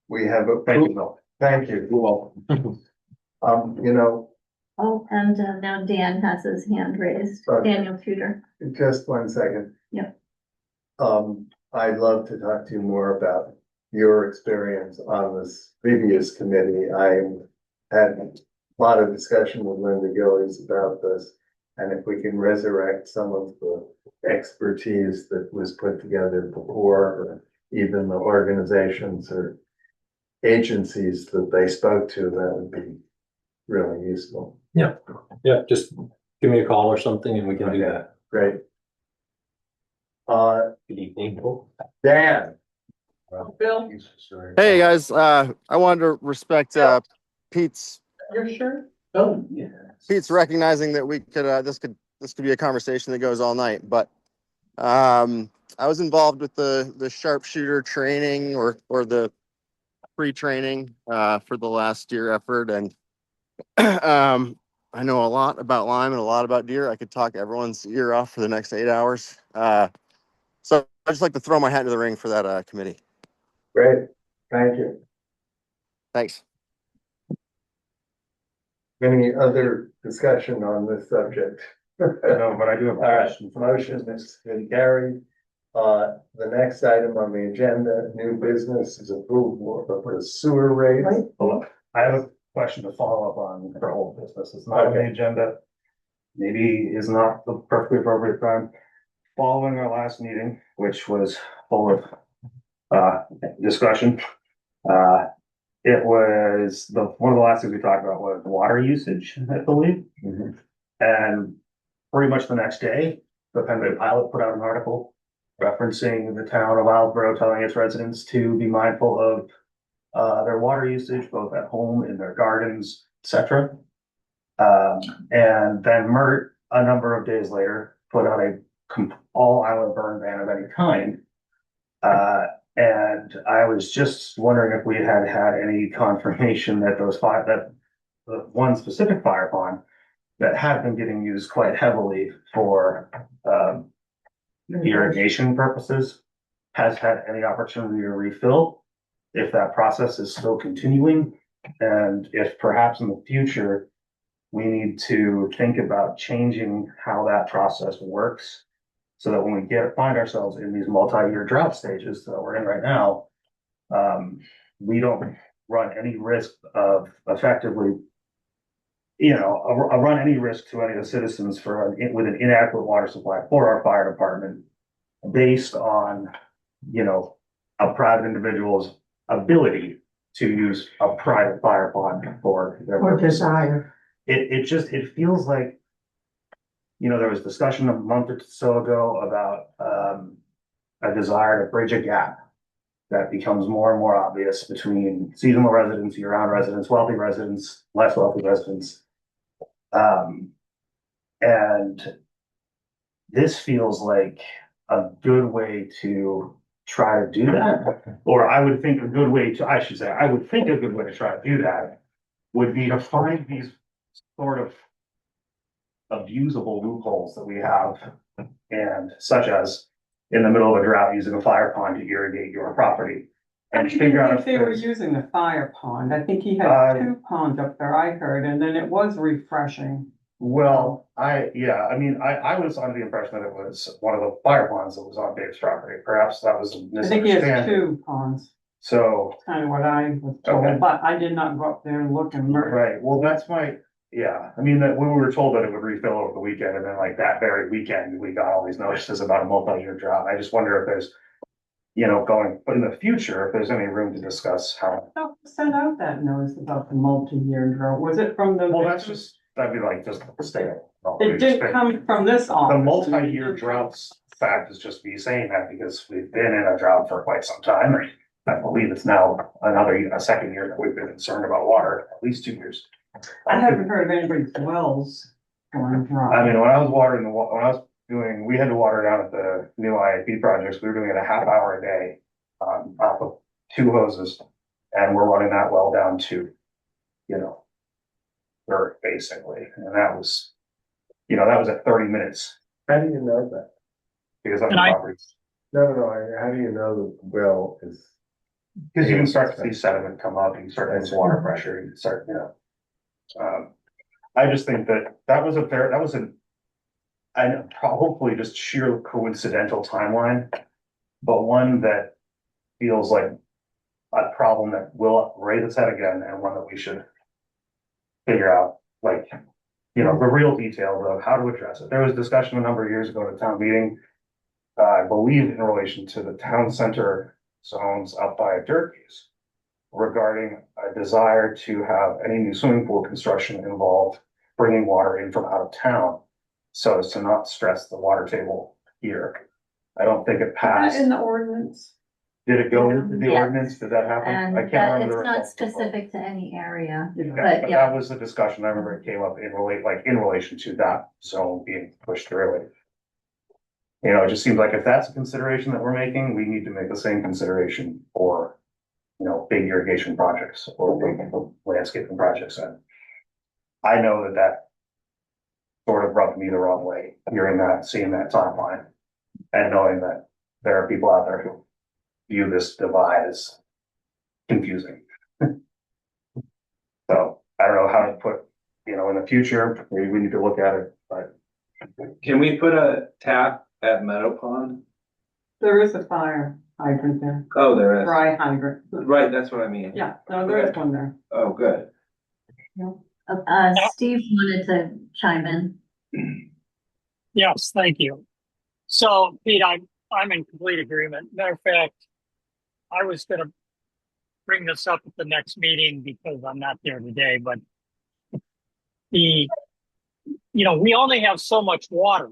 We have a. Thank you, Bill. Thank you. You're welcome. You know, oh, and now Dan has his hand raised. Okay. Daniel Tudor. just 1 second. Yeah. I'd love to talk to you more about your experience on this previous committee. I had a lot of discussion with Linda Gillies about this. And if we can resurrect some of the expertise that was put together before, or even the organizations or agencies that they spoke to, that would be really useful. Yeah, just give me a call or something and we can do that. Great. Good evening. Dan. Bill? Hey guys, I wanted to respect Pete's You're sure? Oh, yeah. Pete's recognizing that we could this could be a conversation that goes all night, but I was involved with the sharpshooter training or the pre-training for the last deer effort, and I know a lot about Lyme and a lot about deer. I could talk everyone's ear off for the next 8 hours. So I'd just like to throw my hat into the ring for that committee. Great, thank you. Thanks. Any other discussion on this subject? No, but I do have a All right, question. motion is carried. The next item on the agenda, new business, is approval for the sewer rates. Hold on. I have a question to follow up on for old business. It's not on the Okay. agenda. Maybe is not the perfectly appropriate time. Following our last meeting, which was full of discussion. It was one of the last things we talked about was water usage, I believe. Mhm. And pretty much the next day, the Penn Pilot put out an article referencing the town of Islesboro, telling its residents to be mindful of their water usage, both at home, in their gardens, etc. And then Mert, a number of days later, put out a all island burn ban of any kind. And I was just wondering if we had any confirmation that that the one specific fire pond that had been getting used quite heavily for irrigation purposes has had any opportunity to refill, if that process is still continuing, and if perhaps in the future we need to think about changing how that process works So that when we find ourselves in these multi-year drought stages that we're in right now, we don't run any risk of effectively, run any risk to any of the citizens with an inadequate water supply for our fire department based on, a private individual's ability to use a private fire pond for their Or purpose. desire. It feels like, there was discussion a month or so ago about, a desire to bridge a gap that becomes more and more obvious between seasonal residents, year-round residents, wealthy residents, less wealthy residents. And this feels like a good way to try to do that. Or I would think a good way to try to do that would be to find these sort of abusable loopholes that we have, and such as in the middle of a drought using a fire pond to irrigate your property. And figure out if they were using the fire pond. I think he had two ponds up there, I heard, and then it was refreshing. Well, I was under the impression that it was one of the fire ponds that was on Dave's property. Perhaps that was a I think he has misunderstanding. two ponds, So, kind of what I was Okay. told, but I did not go up there and look and. right, well, that's that when we were told that it would refill over the weekend, and then like that very weekend, we got all these notices about a multi-year drought. I just wonder if there's, but in the future, if there's any room to discuss how. Who sent out that notice about the multi-year drought? Was it from the? Well, that'd be like just the state. It did come from this office. The multi-year droughts fact is just me saying that because we've been in a drought for quite some time. And I believe it's now a second year that we've been concerned about water, at least 2 years. I haven't heard of anybody's wells going dry. I mean, when I was we had to water down at the new IAP projects, we were doing it a half hour a day, off of 2 hoses. And we're running that well down to, dirt basically. And that was at 30 minutes. How do you know that? Because I'm And I- property. No, how do you know the well is? Because you can start to see sediment come up, you can start to see water pressure, you can start, I just think that was hopefully just sheer coincidental timeline, but one that feels like a problem that will raise its head again, and one that we should figure out, the real details of how to address it. There was discussion a number of years ago at a town meeting, I believe in relation to the town center zones up by Durkee's, regarding a desire to have any new swimming pool construction involve bringing water in from out of town, so as to not stress the water table here. I don't think it Is that passed. in the ordinance? Did it go into the Yes. ordinance? Did that happen? And I can't that remember. it's the not results of the vote. specific to any area, Yeah. But but yeah. that was the discussion. I remember it came up in relation to that zone being pushed through it. It just seems like if that's a consideration that we're making, we need to make the same consideration for, big irrigation projects or big landscaping projects. And I know that sort of rubbed me the wrong way, seeing that timeline, and knowing that there are people out there who view this divide as confusing. So I don't know how to put, in the future, maybe we need to look at it, but. Can we put a tap at Meadow Pond? There is a fire hydrant there, Oh, there is. dry hydrant. Right, that's what I mean. Yeah, no, there is one there. Oh, good. Steve wanted to chime in. Yes, thank you. So, Pete, I'm in complete agreement. Matter of fact, I was going to bring this up at the next meeting because I'm not there today, but we only have so much water,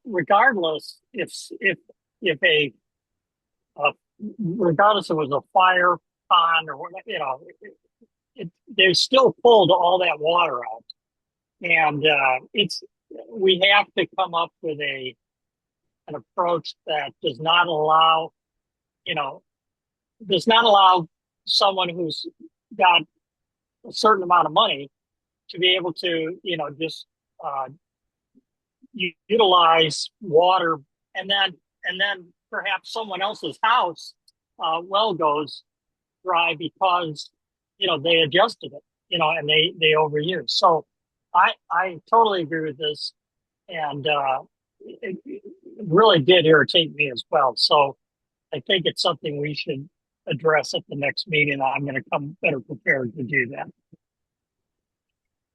regardless regardless if it was a fire pond or whatever, they still pulled all that water out. And we have to come up with an approach that does not allow someone who's got a certain amount of money to be able to, just utilize water, and then perhaps someone else's house well goes dry because they adjusted it, and they overused. So I totally agree with this, and really did irritate me as well. So I think it's something we should address at the next meeting. I'm going to come better prepared to do that.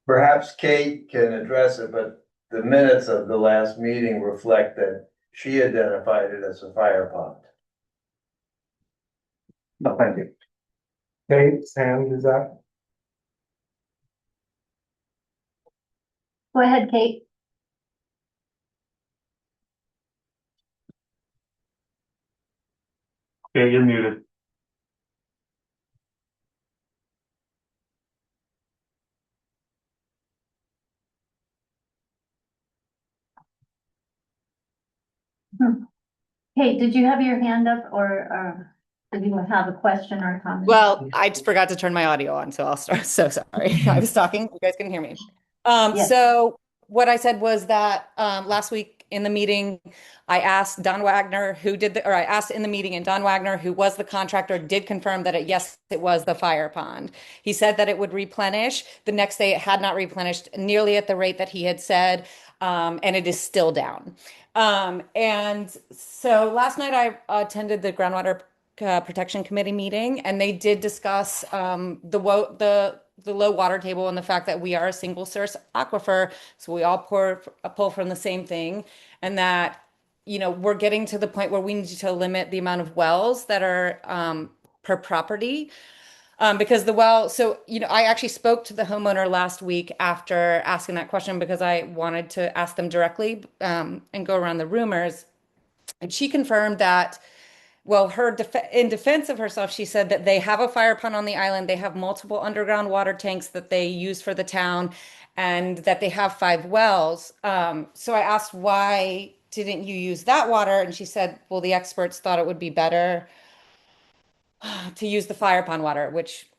Perhaps Kate can address it, but the minutes of the last meeting reflect that she identified it as a fire pond. No, thank you. Kate's hand is up. Go ahead, Kate. Okay, you're muted. Kate, did you have your hand up or did you have a question or a comment? Well, I just forgot to turn my audio on, so I'll start. So sorry. I was talking. You guys can hear me. Yes. So what I said was that last week in the meeting, I asked Don Wagner I asked in the meeting, and Don Wagner, who was the contractor, did confirm that yes, it was the fire pond. He said that it would replenish. The next day, it had not replenished nearly at the rate that he had said, and it is still down. And so last night I attended the groundwater protection committee meeting, and they did discuss the low water table and the fact that we are a single source aquifer, so we all pull from the same thing, and that we're getting to the point where we need to limit the amount of wells that are per property. Because I actually spoke to the homeowner last week after asking that question because I wanted to ask them directly and go around the rumors. And she confirmed that, well, in defense of herself, she said that they have a fire pond on the island. They have multiple underground water tanks that they use for the town, and that they have 5 wells. So I asked, why didn't you use that water? And she said, well, the experts thought it would be better to use the fire pond water, which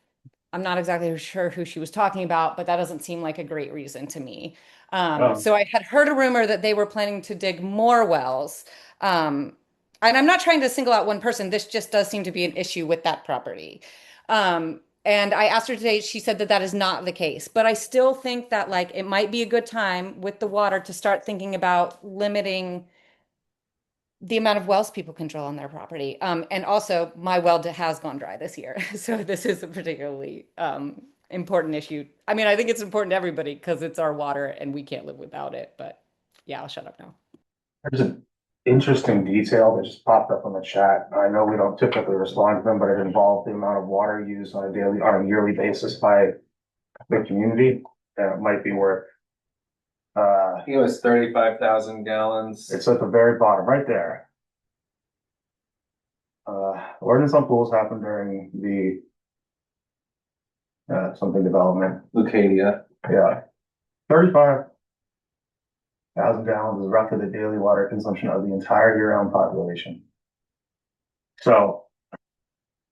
I'm not exactly sure who she was talking about, but that doesn't seem like a great reason to me. So I had heard a rumor that they were planning to dig more wells. And I'm not trying to single out one person. This just does seem to be an issue with that property. And I asked her today, she said that that is not the case, but I still think that it might be a good time with the water to start thinking about limiting the amount of wells people control on their property. And also my well has gone dry this year. So this is a particularly important issue. I mean, I think it's important to everybody because it's our water and we can't live without it, but yeah, I'll shut up now. There's an interesting detail that just popped up on the chat. I know we don't typically respond to them, but it involved the amount of water used on a yearly basis by the community. It might be worth. I think it was 35,000 gallons. It's at the very bottom, right there. Ordinance on pools happened during the something development. Lucadia. Yeah. 35,000 gallons is roughly the daily water consumption of the entire year-round population. So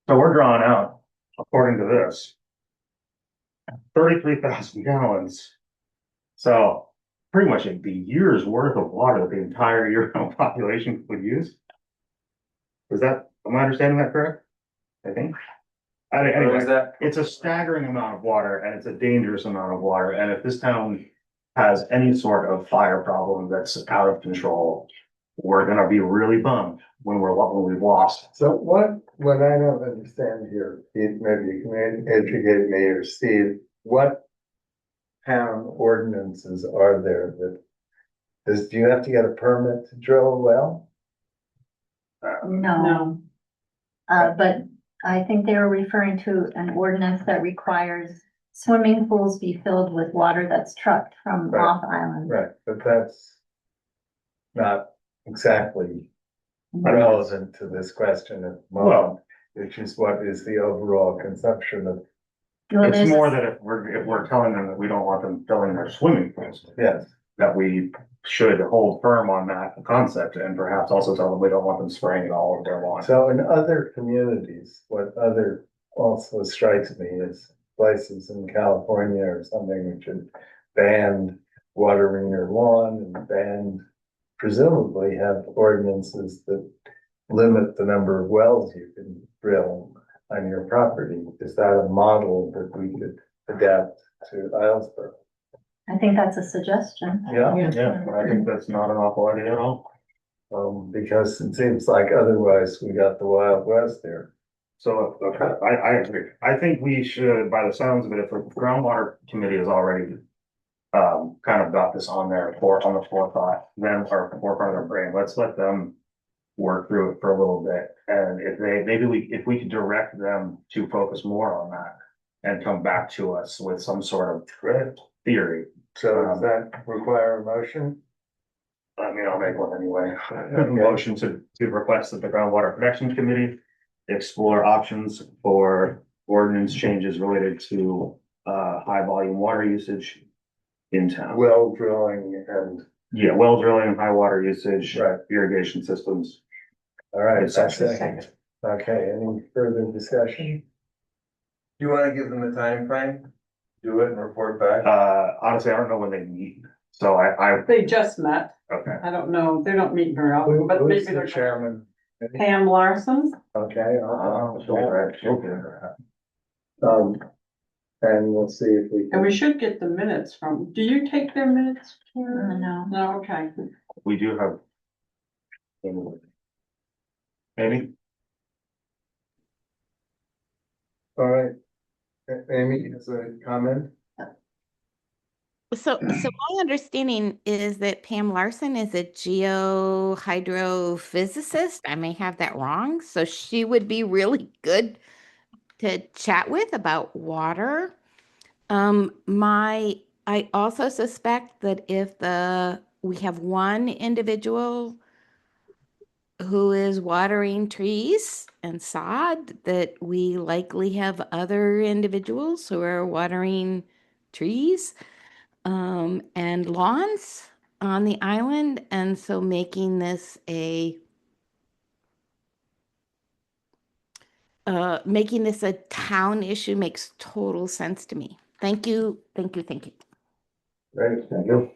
we're drawing out, according to this, 33,000 gallons. So pretty much the year's worth of water that the entire year-round population would use. Am I understanding that correct? I think. Anyway, What is that? it's a staggering amount of water and it's a dangerous amount of water. And if this town has any sort of fire problem that's out of control, we're gonna be really bummed when we've lost. So what I don't understand here, Pete, maybe you can educate me or Steve, what town ordinances are there do you have to get a permit to drill a well? No. But I think they were referring to an ordinance that requires swimming pools be filled with water that's trucked from Right. off island. Right, but that's not exactly relevant to this question at the moment, which is what is the overall consumption of, Well, It's there's- more that if we're telling them that we don't want them filling their swimming pools, yes. that we should hold firm on that concept and perhaps also tell them we don't want them spraying it all over their lawn. So in other communities, what other also strikes me is places in California or something which had banned watering your lawn and banned, presumably have ordinances that limit the number of wells you can drill on your property. Is that a model that we could adapt to Islesboro? I think that's a suggestion. Yeah. Yeah, I think that's not an awful idea at all. Because it seems like otherwise we got the Wild West there. So, okay, I agree. I think we should, by the sounds of it, if the groundwater committee is already kind of got this on their on the forethought, then our forefront of their brain, let's let them work through it for a little bit. And if they, if we could direct them to focus more on that and come back to us with some sort of theory. So does that require a motion? I mean, I'll make one anyway. Motion to request that the groundwater protection committee explore options for ordinance changes related to high volume water usage in town. Well drilling and, Yeah, well drilling, high water usage, Right. irrigation systems. all right, It's that's second. it. Okay, any further discussion? Do you wanna give them a time frame? Do it and report back? Honestly, I don't know when they meet, so I, They just met. okay. I don't know. They don't meet very often, but Who's maybe the they're. chairman? Pam Larson. Okay. Okay. And we'll see if we And can, we should get the minutes from, do you take their minutes? Karen? No. No, okay. We do have. Maybe? all right. Amy has a comment? So my understanding is that Pam Larson is a geohydrophysicist. I may have that wrong. So she would be really good to chat with about water. I also suspect that if we have one individual who is watering trees and sod, that we likely have other individuals who are watering trees and lawns on the island. And so making this a town issue makes total sense to me. Thank you, thank you, thank you. Great, thank you.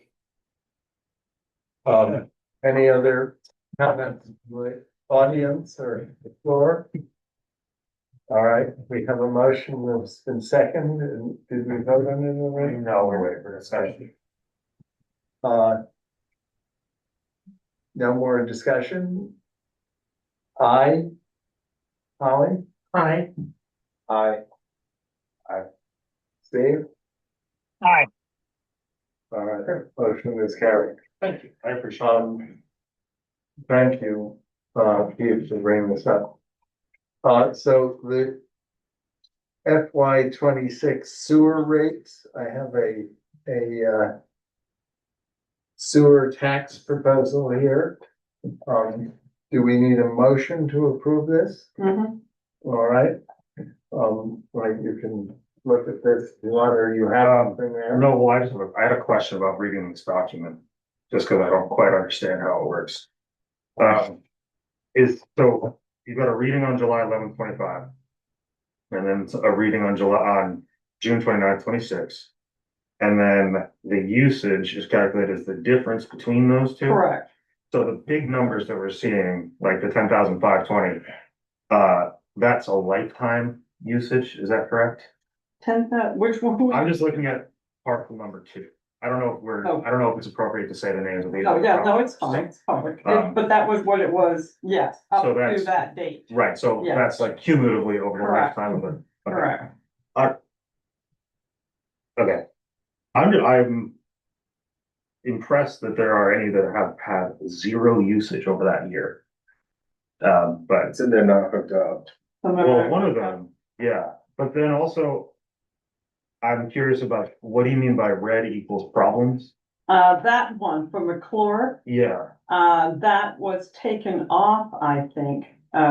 Any other comments, from the audience or the floor? All right, we have a motion that's been seconded, and did we vote on it already? No, we're waiting for discussion. No more discussion? Aye. Holly? Aye. Aye. Steve? Aye. All right, motion is carried. Thank you. I appreciate it. Thank you, Keith, for bringing this up. So the FY 26 sewer rates, I have a sewer tax proposal here. Do we need a motion to approve this? Mhm. All right. Like you can look at this, if you want, or you have something there. No, well, I had a question about reading this document, just because I don't quite understand how it works. So you got a reading on July 11th, 25. And then a reading on June 29th, 26. And then the usage is calculated as the difference between those two. Correct. So the big numbers that we're seeing, like the 10,520, that's a lifetime usage, is that correct? Which one? I'm just looking at parcel number 2. I don't know if I don't know if it's appropriate to say the names of these. Oh, yeah, no, it's fine, it's public, but that was what it was, yes, up So to that's- that date, Right, so Yeah. that's like cumulatively over the Correct. lifetime of it. Okay. correct. Okay. I'm impressed that there are any that have had zero usage over that year. But It's in there not hooked up. well, one of them, yeah, but then also. I'm curious about, what do you mean by red equals problems? That one from McClure, Yeah, that was taken off, I think,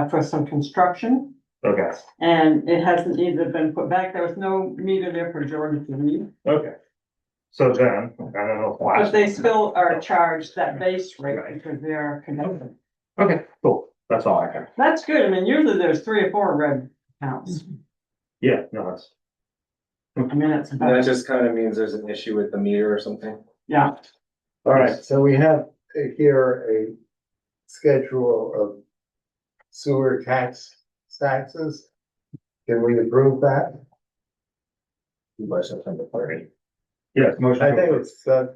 for some construction. okay, And it hasn't either been put back, there was no meter there for Jordan to read. okay. So then, I don't know. But they still are charged that base rate because they are connected. Okay, cool, that's all I have. That's good, I mean, usually there's 3 or 4 red counts. Yeah, no, that's, I mean, it's That about, just kind of means there's an issue with the meter or something. yeah, All right, so we have here a schedule of sewer taxes. Can we approve that? by September 30. Yes, motion. I to think approve. it's, a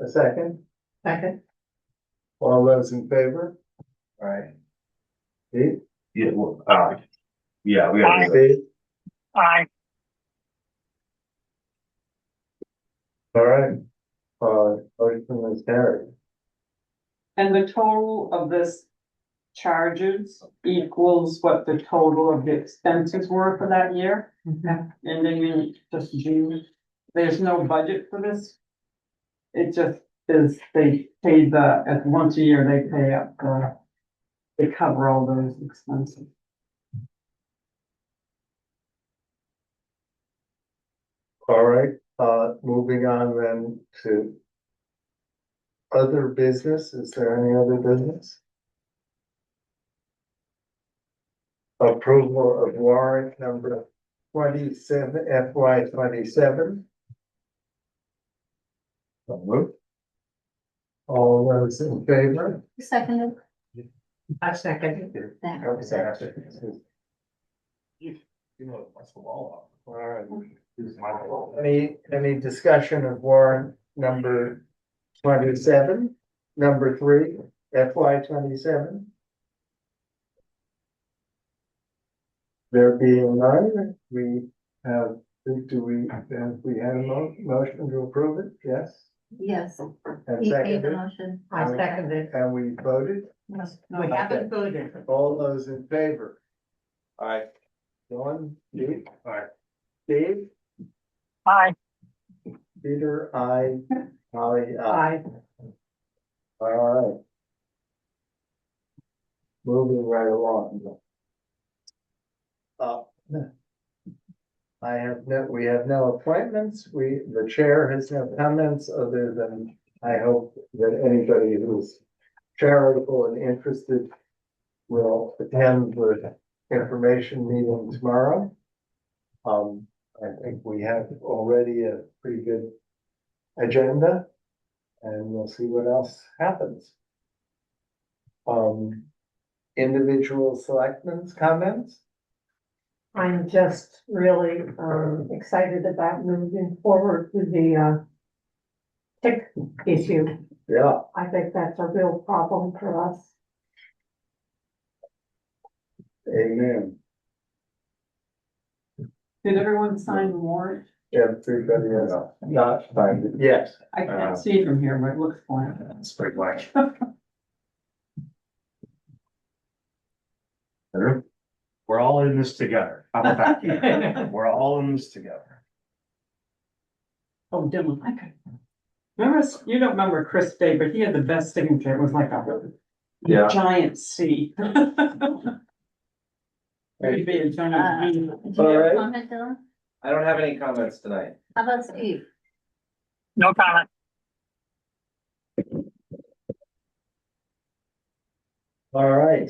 second. Second. All those in favor? Right. Steve? Yeah, well, yeah, we gotta do Steve? Aye. All right. Motion is carried. And the total of this charges equals what the total of the expenses were for that year? Ending in just June. There's no budget for this. It just is, they pay at once a year, they pay up, they cover all those expenses. All right, moving on then to other business. Is there any other business? Approval of warrant number 27, FY 27. All those in favor? Seconded. I second. All right. Any discussion of warrant number 27, number 3, FY 27? There being none, we have, we have a motion to approve it? Yes? Yes, And he made the seconded? motion. I seconded. And we voted? We haven't voted. All those in favor? Aye. John, Steve? Aye. Steve? Aye. Peter, I, Holly, I. Aye. All right. Moving right along. We have no appointments. The chair has no comments other than I hope that anybody who's charitable and interested will attend the information meeting tomorrow. I think we have already a pretty good agenda and we'll see what else happens. Individual selectmen's comments? I'm just really, excited about moving forward with the, tick issue. Yeah. I think that's a real problem for us. Amen. Did everyone sign the warrant? Everybody has not signed it. Yes. I can't see from here, but it looks blank. It's pretty blank. We're all in this together. How about that? We're all in this together. Oh, Dylan, okay. Remember, you don't remember Chris Day, but he had the best signature. It was like a Yeah. giant C. Maybe a giant V. Do you All have right. a comment, Dylan? I don't have any comments tonight. How about Steve? No comment. All right.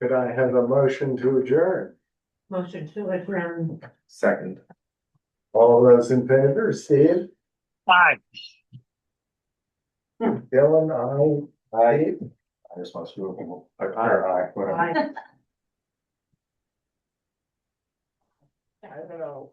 Could I have a motion to adjourn? Motion to adjourn. Second. All those in favor, Steve, Aye. Dylan, I, Steve? I just want to do aye, whatever. Aye. I don't know.